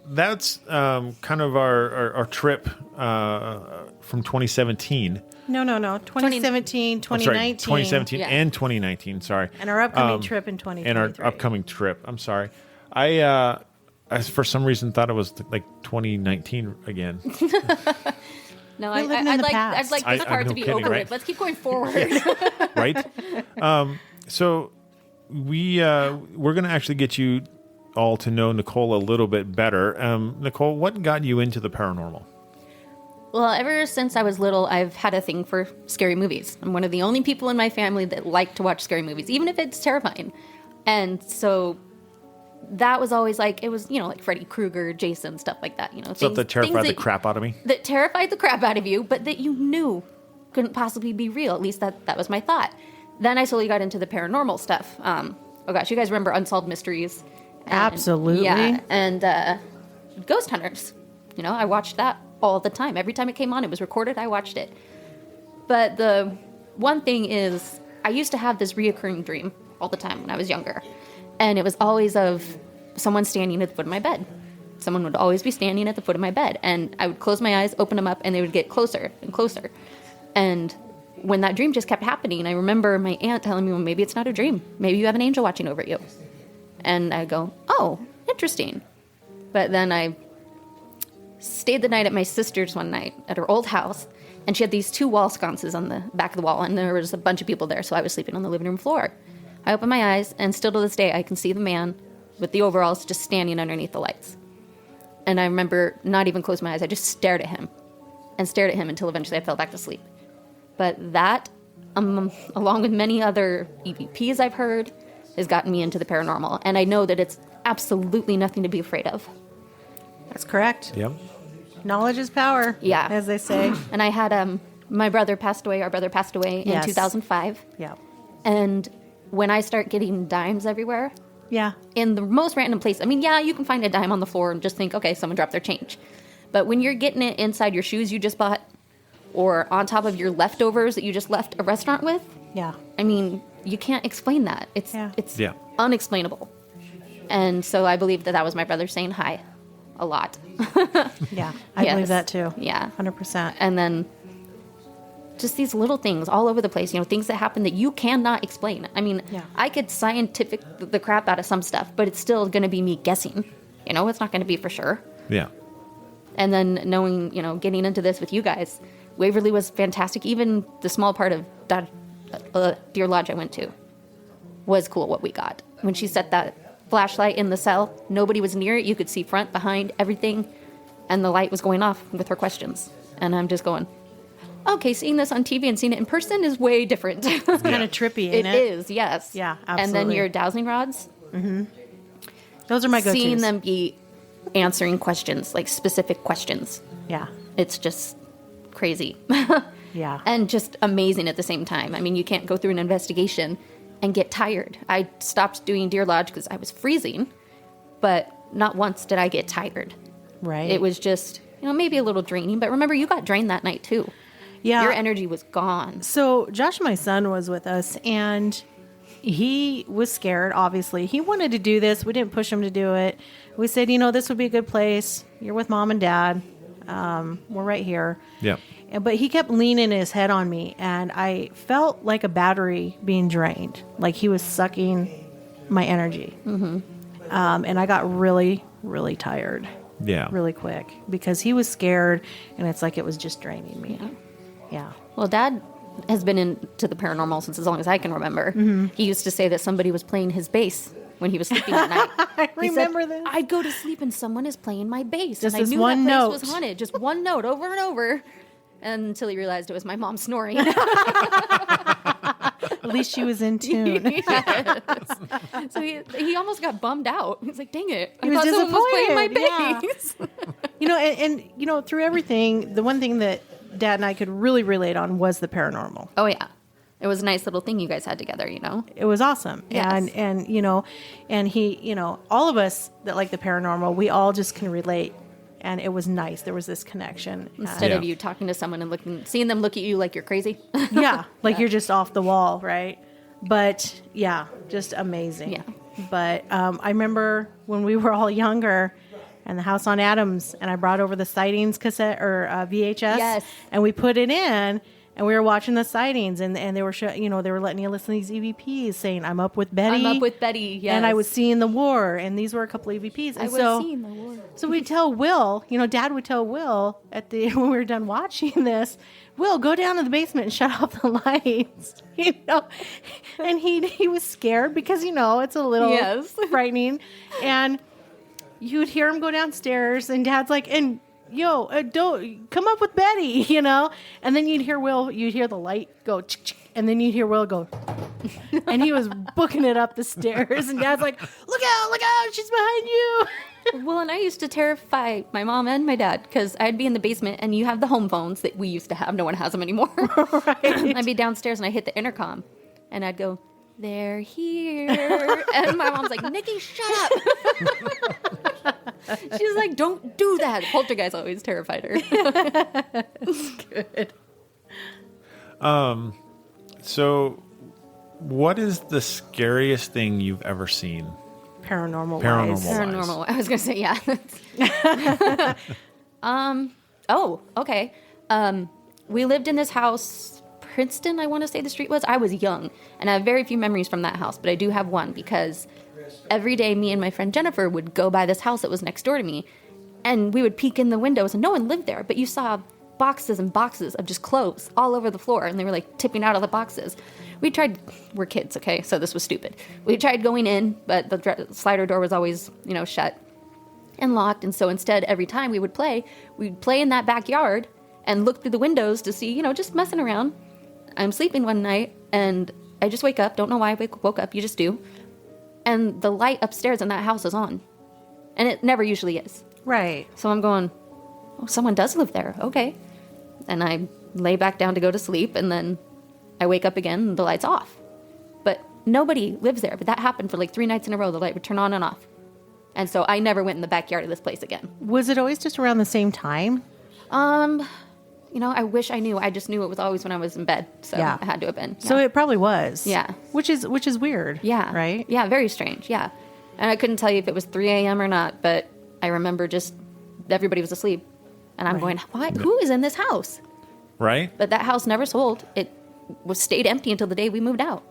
that's kind of our trip from 2017. No. 2017, 2019. 2017 Yeah. and 2019. Sorry. And our upcoming trip in 2023. And our upcoming trip. I'm sorry. I for some reason thought it was like 2019 again. No, We're living in the past. I'd like this I'm part no to be kidding, over right? with. Let's keep going forward. Right? So we're going to actually get you all to know Nicole a little bit better. Nicole, what got you into the paranormal? Well, ever since I was little, I've had a thing for scary movies. I'm one of the only people in my family that like to watch scary movies, even if it's terrifying. And so that was always like, it was, like Freddy Krueger, Jason, stuff like that, Stuff that terrified the crap out of me. That terrified the crap out of you, but that you knew couldn't possibly be real. At least that was my thought. Then I slowly got into the paranormal stuff. Oh gosh, you guys remember Unsolved Mysteries? Absolutely. Yeah, and Ghost Hunters. I watched that all the time. Every time it came on, it was recorded, I watched it. But the one thing is, I used to have this reoccurring dream all the time when I was younger. And it was always of someone standing at the foot of my bed. Someone would always be standing at the foot of my bed. And I would close my eyes, open them up, and they would get closer and closer. And when that dream just kept happening, I remember my aunt telling me, well, maybe it's not a dream. Maybe you have an angel watching over you. And I go, oh, interesting. But then I stayed the night at my sister's one night at her old house. And she had these 2 wall sconces on the back of the wall. And there was a bunch of people there, so I was sleeping on the living room floor. I open my eyes, and still to this day, I can see the man with the overalls just standing underneath the lights. And I remember not even closing my eyes. I just stared at him until eventually I fell back to sleep. But that, along with many other EVPs I've heard, has gotten me into the paranormal. And I know that it's absolutely nothing to be afraid of. That's correct. Yep. Knowledge is power. Yeah. As they say. And I had, my brother passed away, our brother passed away in 2005. Yeah. And when I start getting dimes everywhere, Yeah. in the most random place, I mean, yeah, you can find a dime on the floor and just think, okay, someone dropped their change. But when you're getting it inside your shoes you just bought, or on top of your leftovers that you just left a restaurant with, Yeah. I mean, you can't explain that. It's unexplainable. And so I believe that was my brother saying hi a lot. Yeah. I believe that too. Yeah. 100%. And then just these little things all over the place, things that happen that you cannot explain. I mean, I could scientific the crap out of some stuff, but it's still going to be me guessing. It's not going to be for sure. Yeah. And then knowing, getting into this with you guys, Waverly was fantastic. Even the small part of that Deer Lodge I went to was cool what we got. When she set that flashlight in the cell, nobody was near it. You could see front, behind, everything. And the light was going off with her questions. And I'm just going, okay, seeing this on TV and seeing it in person is way different. It's kind of trippy, ain't it? It is, yes. Yeah, absolutely. And then your dowsing rods. Mm-hmm. Those are my go-tos. Seeing them be answering questions, like specific questions. Yeah. It's just crazy. Yeah. And just amazing at the same time. I mean, you can't go through an investigation and get tired. I stopped doing Deer Lodge because I was freezing, but not once did I get tired. Right. It was just, maybe a little draining, but remember, you got drained that night too. Yeah. Your energy was gone. So Josh, my son, was with us, and he was scared, obviously. He wanted to do this. We didn't push him to do it. We said, this would be a good place. You're with mom and dad. We're right here. Yeah. But he kept leaning his head on me, and I felt like a battery being drained, like he was sucking my energy. Mm-hmm. And I got really, really tired. Yeah. Really quick because he was scared, and it's like it was just draining me. Yeah. Well, Dad has been into the paranormal since as long as I can remember. Mm-hmm. He used to say that somebody was playing his bass when he was sleeping at night. I remember this. I'd go to sleep and someone is playing my bass. Just and I this knew one that note. place was haunted. Just one note over and over. Until he realized it was my mom snoring. At least she was in tune. Yes. So he almost got bummed out. He's like, dang it. He was thought someone was playing my disappointed. bass. And through everything, the one thing that Dad and I could really relate on was the paranormal. Oh, yeah. It was a nice little thing you guys had together, It was awesome. Yes. And he, all of us that like the paranormal, we all just can relate. And it was nice. There was this connection. Instead of you talking to someone and seeing them look at you like you're crazy. Yeah, like you're just off the wall, right? But yeah, just amazing. Yeah. But I remember when we were all younger, and the House on Adams, and I brought over the sightings cassette or VHS, Yes. and we put it in. And we were watching the sightings, and they were they were letting you listen to these EVPs saying, "I'm up with Betty." I'm up with Betty. Yes. And I was seeing the war, and these were a couple of EVPs. And I was seeing the war. So we'd tell Will, Dad would tell Will when we were done watching this, Will, go down to the basement and shut off the lights. And he was scared because it's a little frightening, and you'd hear him go downstairs, and Dad's like, and. Don't come up with Betty, and then you'd hear the light go, and then you'd hear Will go, And he was booking it up the stairs. And Dad's like, look out, she's behind you. Well, and I used to terrify my mom and my dad because I'd be in the basement and you have the home phones that we used to have. No one has them anymore. Right. I'd be downstairs and I hit the intercom and I'd go, they're here. And my mom's like, Nikki, shut up. She's like, don't do that. Poltergeist always terrified her. Good. So, what is the scariest thing you've ever seen? Paranormal Paranormal. wise. Paranormal. I was going to say, yeah. Oh, okay. We lived in this house, Princeton, I want to say the street was. I was young, and I have very few memories from that house, but I do have one because every day me and my friend Jennifer would go by this house that was next door to me, and we would peek in the windows, and no one lived there, but you saw boxes and boxes of just clothes all over the floor, and they were like tipping out of the boxes. We're kids, okay, so this was stupid. We tried going in, but the slider door was always, shut and locked, and so instead, every time we'd play in that backyard and look through the windows to see, just messing around. I'm sleeping one night, and I just wake up, don't know why I woke up, you just do, and the light upstairs in that house is on, and it never usually is. Right. So I'm going, oh, someone does live there, okay. And I lay back down to go to sleep, and then I wake up again, and the light's off. But nobody lives there. But that happened for like 3 nights in a row. The light would turn on and off. And so I never went in the backyard of this place again. Was it always just around the same time? I wish I knew. I just knew it was always when I was in bed. So Yeah. it had to have been. Yeah. So it probably was. Yeah. Which is weird. Yeah. Right? Yeah, very strange. Yeah. And I couldn't tell you if it was 3 a.m. or not, but I remember just everybody was asleep. And I'm going, what? Who is in this house? Right? But that house never sold. It stayed empty until the day we moved out.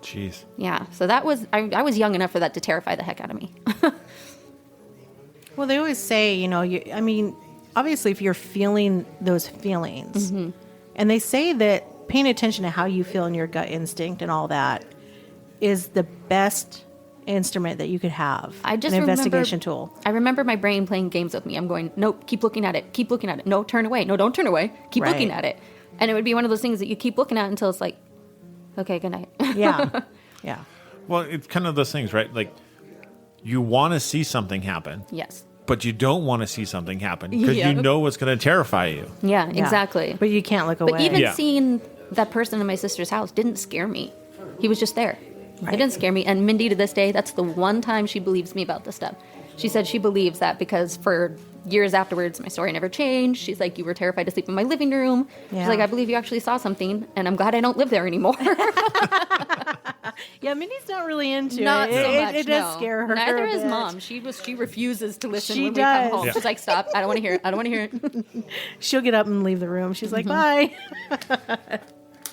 Jeez. Yeah. So that was, I was young enough for that to terrify the heck out of me. Well, they always say, obviously if you're feeling those feelings, and they say that paying attention to how you feel in your gut instinct and all that is the best instrument that you could have. I just an remember, investigation tool. I remember my brain playing games with me. I'm going, nope, keep looking at it. Keep looking at it. No, turn away. No, don't turn away. Keep Right. looking at it. And it would be one of those things that you keep looking at until it's like, okay, good night. Yeah. Yeah. Well, it's kind of those things, right? Like, you want to see something happen, Yes. but you don't want to see something happen because Yeah. you know what's going to terrify you. Yeah, Yeah. exactly. But you can't look away. But even Yeah. seeing that person in my sister's house didn't scare me. He was just there. Right. It didn't scare me. And Mindy, to this day, that's the one time she believes me about this stuff. She said she believes that because for years afterwards, my story never changed. She's like, you were terrified to sleep in my living room. Yeah. She's like, I believe you actually saw something, and I'm glad I don't live there anymore. Yeah, Minnie's not really into Not it. so much. It does no. scare her. Neither a is bit. Mom. She refuses to listen She when does. we come home. Yeah. She's like, stop. I don't want to hear it. I don't want to hear it. She'll get up and leave the room. She's like, bye.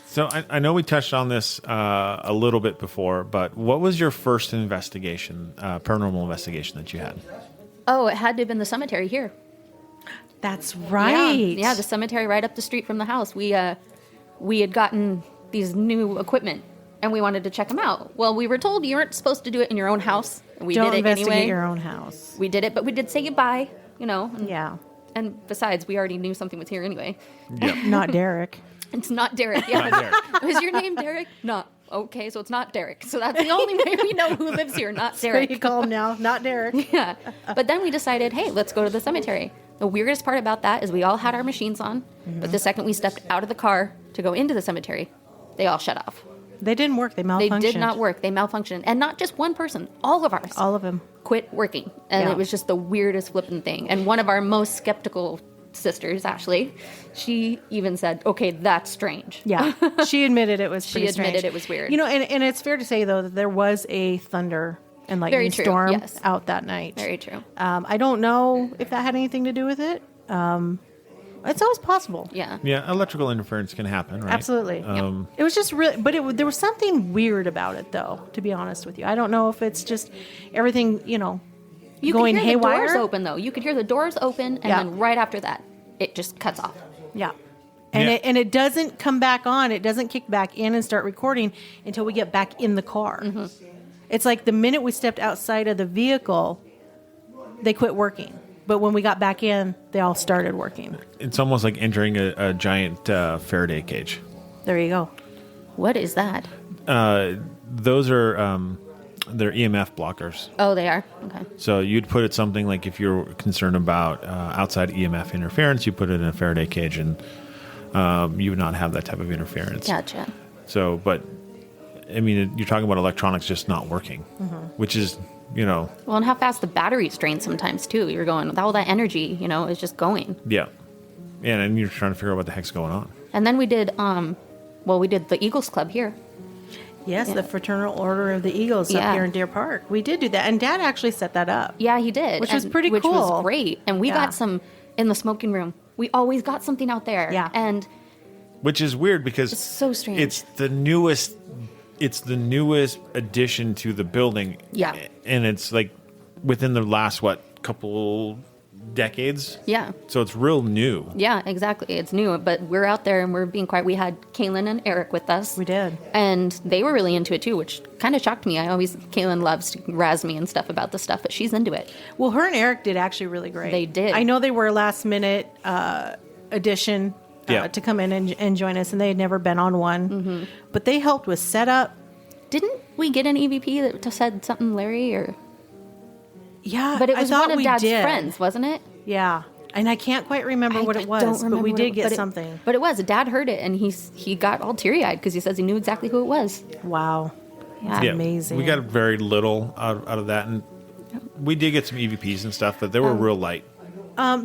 So I know we touched on this a little bit before, but what was your first investigation, paranormal investigation that you had? Oh, it had to have been the cemetery here. That's right. Yeah, the cemetery right up the street from the house. We had gotten these new equipment, and we wanted to check them out. Well, we were told you weren't supposed to do it in your own house. And we Don't did it investigate anyway. your own house. We did it, but we did say goodbye, And, Yeah. and besides, we already knew something was here anyway. Yeah. Not Derek. It's not Derek. Yeah. Not Derek. Was your name Derek? No. Okay, so it's not Derek. So that's the only way we know who lives here, not There Derek. you call him now. Not Derek. Yeah. But then we decided, hey, let's go to the cemetery. The weirdest part about that is we all had our machines on, but the second we stepped out of the car to go into the cemetery, they all shut off. They didn't work. They They malfunctioned. did not work. They malfunctioned. And not just one person, all of ours All of them. quit working. And Yeah. it was just the weirdest flipping thing. And one of our most skeptical sisters, Ashley, she even said, okay, that's strange. Yeah. She admitted it was She pretty admitted strange. it was weird. And it's fair to say, though, that there was a thunder and lightning Very true, storm yes. out that night. Very true. I don't know if that had anything to do with it. It's always possible. Yeah. Yeah, electrical interference can happen, right? Absolutely. It was just really, but there was something weird about it, though, to be honest with you. I don't know if it's just everything, You going could hear haywire. the doors open, though. You could hear the doors open, and Yeah. then right after that, it just cuts off. Yeah. And Yeah. it doesn't come back on. It doesn't kick back in and start recording until we get back in the car. Mm-hmm. It's like the minute we stepped outside of the vehicle, they quit working. But when we got back in, they all started working. It's almost like entering a giant Faraday cage. There you go. What is that? those are they're EMF blockers. Oh, they are? Okay. So you'd put it something like if you're concerned about outside EMF interference, you put it in a Faraday cage, and you would not have that type of interference. Gotcha. So, but I mean, you're talking about electronics just not working, which is, Well, and how fast the batteries drain sometimes, too. You're going, all that energy, is just going. Yeah. Yeah, and you're trying to figure out what the heck's going on. And then we did, we did the Eagles Club here. Yes, the Fraternal Order of the Eagles up here in Deer Park. We did do that, and Dad actually set that up. Yeah, he did. Which was pretty cool. cool. Which was great. And we got some in the smoking room. We always got something out there. Yeah. And which is weird because it's so strange. It's the newest addition to the building. Yeah. And it's like within the last, couple decades? Yeah. So it's real new. Yeah, exactly. It's new, but we're out there and we're being quiet. We had Kaylin and Eric with us. We did. And they were really into it too, which kind of shocked me. Kaylin loves to razz me and stuff about this stuff, but she's into it. Well, her and Eric did actually really great. They did. I know they were a last minute addition to come in and join us, and they had never been on one. But they helped with setup. Didn't we get an EVP that said something Larry or... Yeah, but it was one of Dad's did. friends, wasn't it? Yeah, and I can't quite remember what it was, but we did get something. But it was. Dad heard it, and he got all teary-eyed because he says he knew exactly who it was. Wow. Yeah. Amazing. We got very little out of that, and we did get some EVPs and stuff, but they were real light.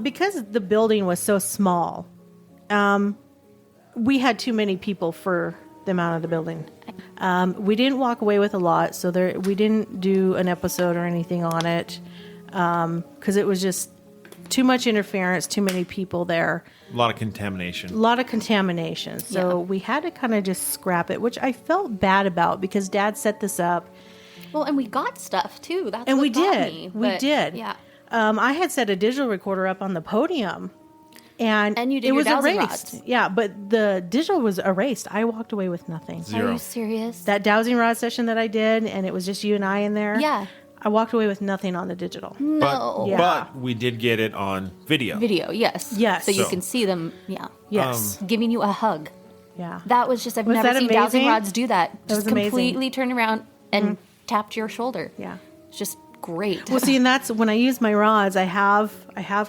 Because the building was so small, we had too many people for the amount of the building. We didn't walk away with a lot, so we didn't do an episode or anything on it because it was just too much interference, too many people there. A lot of contamination. So we had to kind of just scrap it, which I felt bad about because Dad set this up. Well, and we got stuff too. That's and what we got did. me. We did. Yeah. I had set a digital recorder up on the podium. And you did it your was dowsing erased. rods. Yeah, but the digital was erased. I walked away with nothing. Zero. Are you serious? That dowsing rod session that I did, and it was just you and I in there. Yeah. I walked away with nothing on the digital. No. But we did get it on video. Video, yes. Yes. So you So- can see them, yeah. Yes. Giving you a hug. Yeah. That was just, I've Was never that seen amazing? dowsing rods do that. That was Just amazing. completely turned around and tapped your shoulder. Yeah. It's just great. Well, see, and that's when I use my rods. I have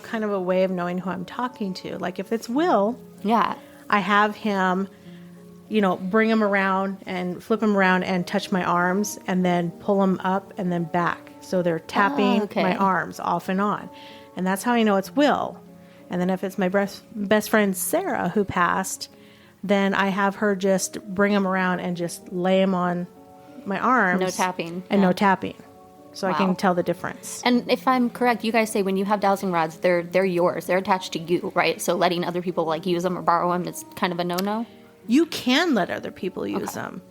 kind of a way of knowing who I'm talking to. Like if it's Will, yeah. I have him, bring him around and flip him around and touch my arms, and then pull them up and then back. So they're tapping okay. my arms off and on, and that's how I know it's Will. And then if it's my best friend Sarah who passed, then I have her just bring him around and just lay him on my arms. No tapping. And Yeah. no tapping. So I Wow. can tell the difference. And if I'm correct, you guys say when you have dowsing rods, they're yours. They're attached to you, right? So letting other people use them or borrow them is kind of a no-no? You can let other people use them.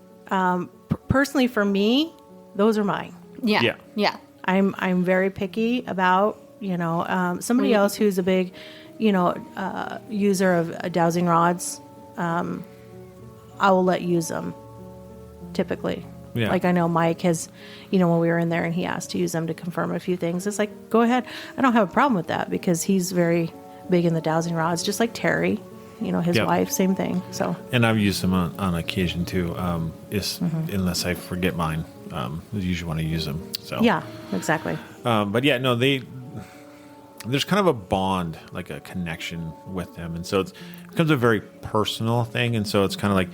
Personally, for me, those are mine. Yeah. Yeah. Yeah. I'm very picky about somebody else who's a big user of dowsing rods. I will let use them typically. Yeah. Like I know Mike has, when we were in there and he asked to use them to confirm a few things. It's like, go ahead. I don't have a problem with that because he's very big in the dowsing rods, just like Terry, his Yeah. wife, same thing. So And I've used them on occasion too. Unless I forget mine, I usually want to use them. So yeah, exactly. but yeah, no, there's kind of a bond, like a connection with them, and so it becomes a very personal thing. And so it's kind of like,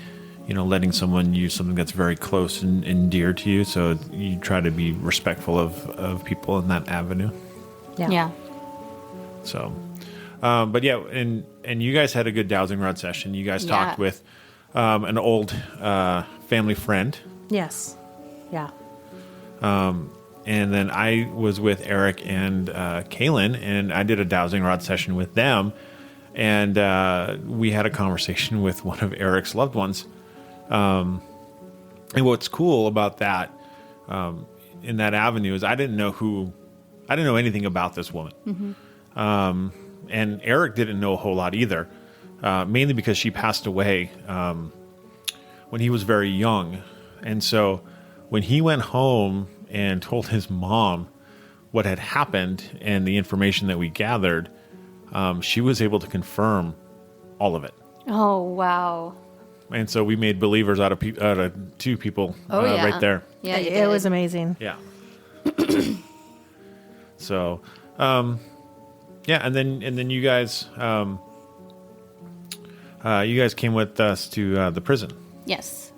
letting someone use something that's very close and dear to you. So you try to be respectful of people in that avenue. Yeah. So, but yeah, and you guys had a good dowsing rod session. You guys talked Yeah. with an old family friend. Yes. Yeah. And then I was with Eric and Kaylin, and I did a dowsing rod session with them. And we had a conversation with one of Eric's loved ones. And what's cool about that, in that avenue, is I didn't know anything about this woman. Mm-hmm. And Eric didn't know a whole lot either, mainly because she passed away when he was very young. And so when he went home and told his mom what had happened and the information that we gathered, she was able to confirm all of it. Oh, wow. And so we made believers out of 2 people right there. Yeah, you It did. was amazing. Yeah. So, yeah, and then you guys came with us to the prison. Yes.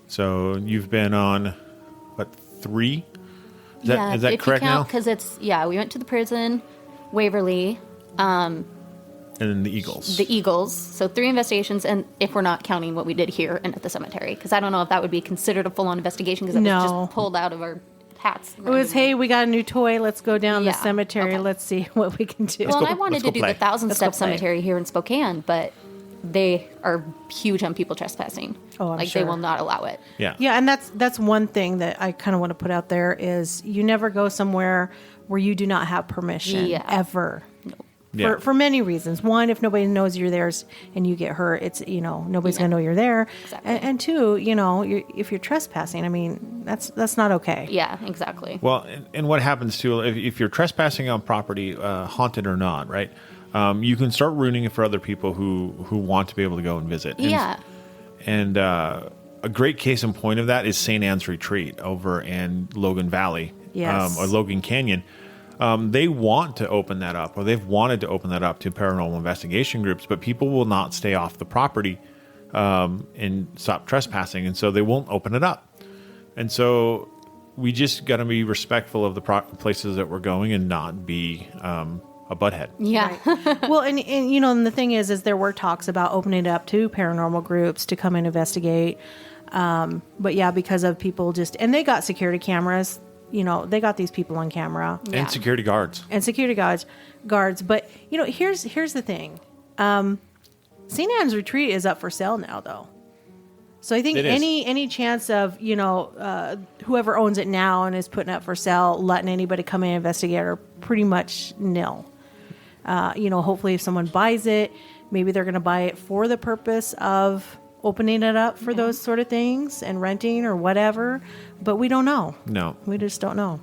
So you've been on what, 3? Is that if correct you count, now? because we went to the prison, Waverly, And then the Eagles. the Eagles. So 3 investigations, and if we're not counting what we did here and at the cemetery, because I don't know if that would be considered a full-on investigation because it was No. just pulled out of our hats. It was, hey, we got a new toy. Let's go down the Yeah, cemetery. okay. Let's see what we can do. Well, and I let's wanted go to do play. the 1,000 Let's go Step play. Cemetery here in Spokane, but they are huge on people trespassing. Oh, I'm Like sure. they will not allow it. Yeah. Yeah, and that's one thing that I kind of want to put out there is you never go somewhere where you do not have permission ever. Yeah. For many reasons. One, if nobody knows you're there and you get hurt, it's nobody's gonna know you're there. Exactly. And 2, if you're trespassing, I mean that's not okay. Yeah, exactly. Well, and what happens too, if you're trespassing on property, haunted or not, right? You can start ruining it for other people who want to be able to go and visit. And a great case in point of that is St. Anne's Retreat over in Logan Valley, Yes. or Logan Canyon. They want to open that up, or they've wanted to open that up to paranormal investigation groups, but people will not stay off the property and stop trespassing, and so they won't open it up. And so we just got to be respectful of the places that we're going and not be a butthead. Yeah. Well, and the thing is there were talks about opening it up to paranormal groups to come and investigate. But yeah, because of people and they got security cameras. They got these people on camera Yeah. And security guards. guards. But here's the thing. St. Anne's Retreat is up for sale now, though. So I think It is. any chance of whoever owns it now and is putting it up for sale, letting anybody come in and investigate, are pretty much nil. Hopefully, if someone buys it, maybe they're going to buy it for the purpose of opening it up for those sort of things and renting or whatever. But we don't know. No. We just don't know.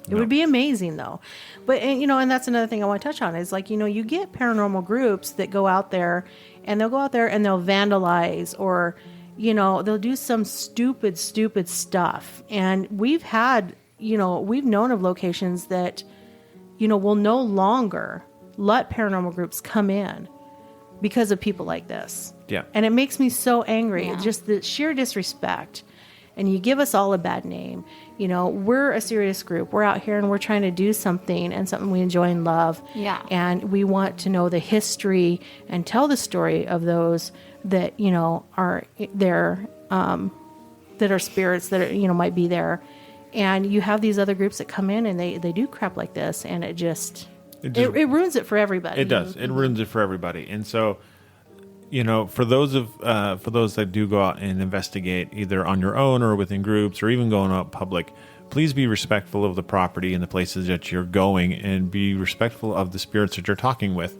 It No. would be amazing, though. But, and that's another thing I want to touch on is you get paranormal groups that go out there and they'll vandalize or, they'll do some stupid stuff. And we've known of locations that, will no longer let paranormal groups come in because of people like this. Yeah. And it makes me so angry. Yeah. Just the sheer disrespect. And you give us all a bad name. We're a serious group. We're out here and we're trying to do something and something we enjoy and love. Yeah. And we want to know the history and tell the story of those that, are there, that are spirits that are, might be there. And you have these other groups that come in and they do crap like this, and it ruins it for everybody. It does. It ruins it for everybody. And so, for those that do go out and investigate either on your own or within groups or even going out public, please be respectful of the property and the places that you're going, and be respectful of the spirits that you're talking with,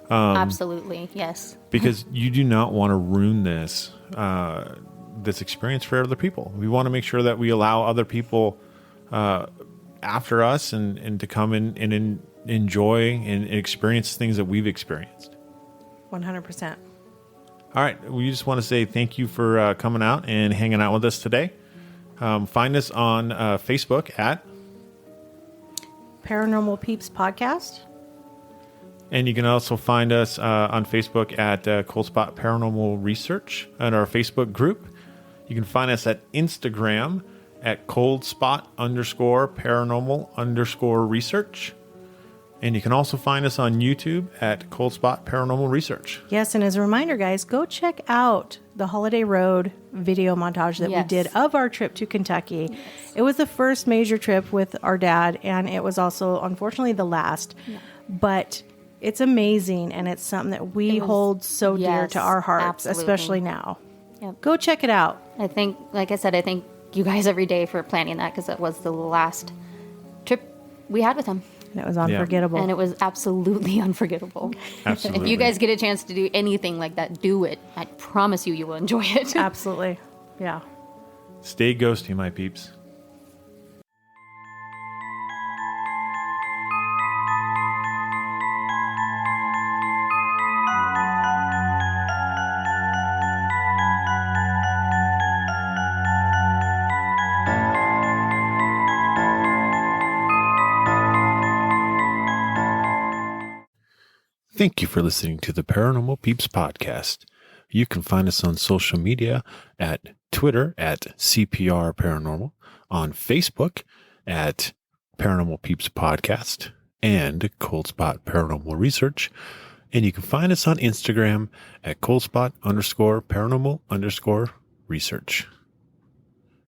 Absolutely. Yes. because you do not want to ruin this experience for other people. We want to make sure that we allow other people after us and to come in and enjoy and experience things that we've experienced. 100%. All right. We just want to say thank you for coming out and hanging out with us today. Find us on Facebook at Paranormal Peeps Podcast. And you can also find us on Facebook at Coldspot Paranormal Research and our Facebook group. You can find us at Instagram at Coldspot_paranormal_research. And you can also find us on YouTube at Coldspot Paranormal Research. Yes, and as a reminder, guys, go check out the Holiday Road video montage that we Yes. did of our trip to Kentucky. Yes. It was the first major trip with our dad, and it was also, unfortunately, the last. Yeah. But it's amazing, and it's something that we hold so dear to our hearts, absolutely. Especially now. Yep. Go check it out. I think, like I said, I thank you guys every day for planning that, because it was the last trip we had with him. And it was unforgettable. And it was absolutely unforgettable. Absolutely. If you guys get a chance to do anything like that, do it. I promise you will enjoy it. Absolutely. Yeah. Stay ghosty, my peeps. Thank you for listening to the Paranormal Peeps Podcast. You can find us on social media at Twitter at CPR Paranormal, on Facebook at Paranormal Peeps Podcast and Coldspot Paranormal Research. And you can find us on Instagram at Coldspot_paranormal_research.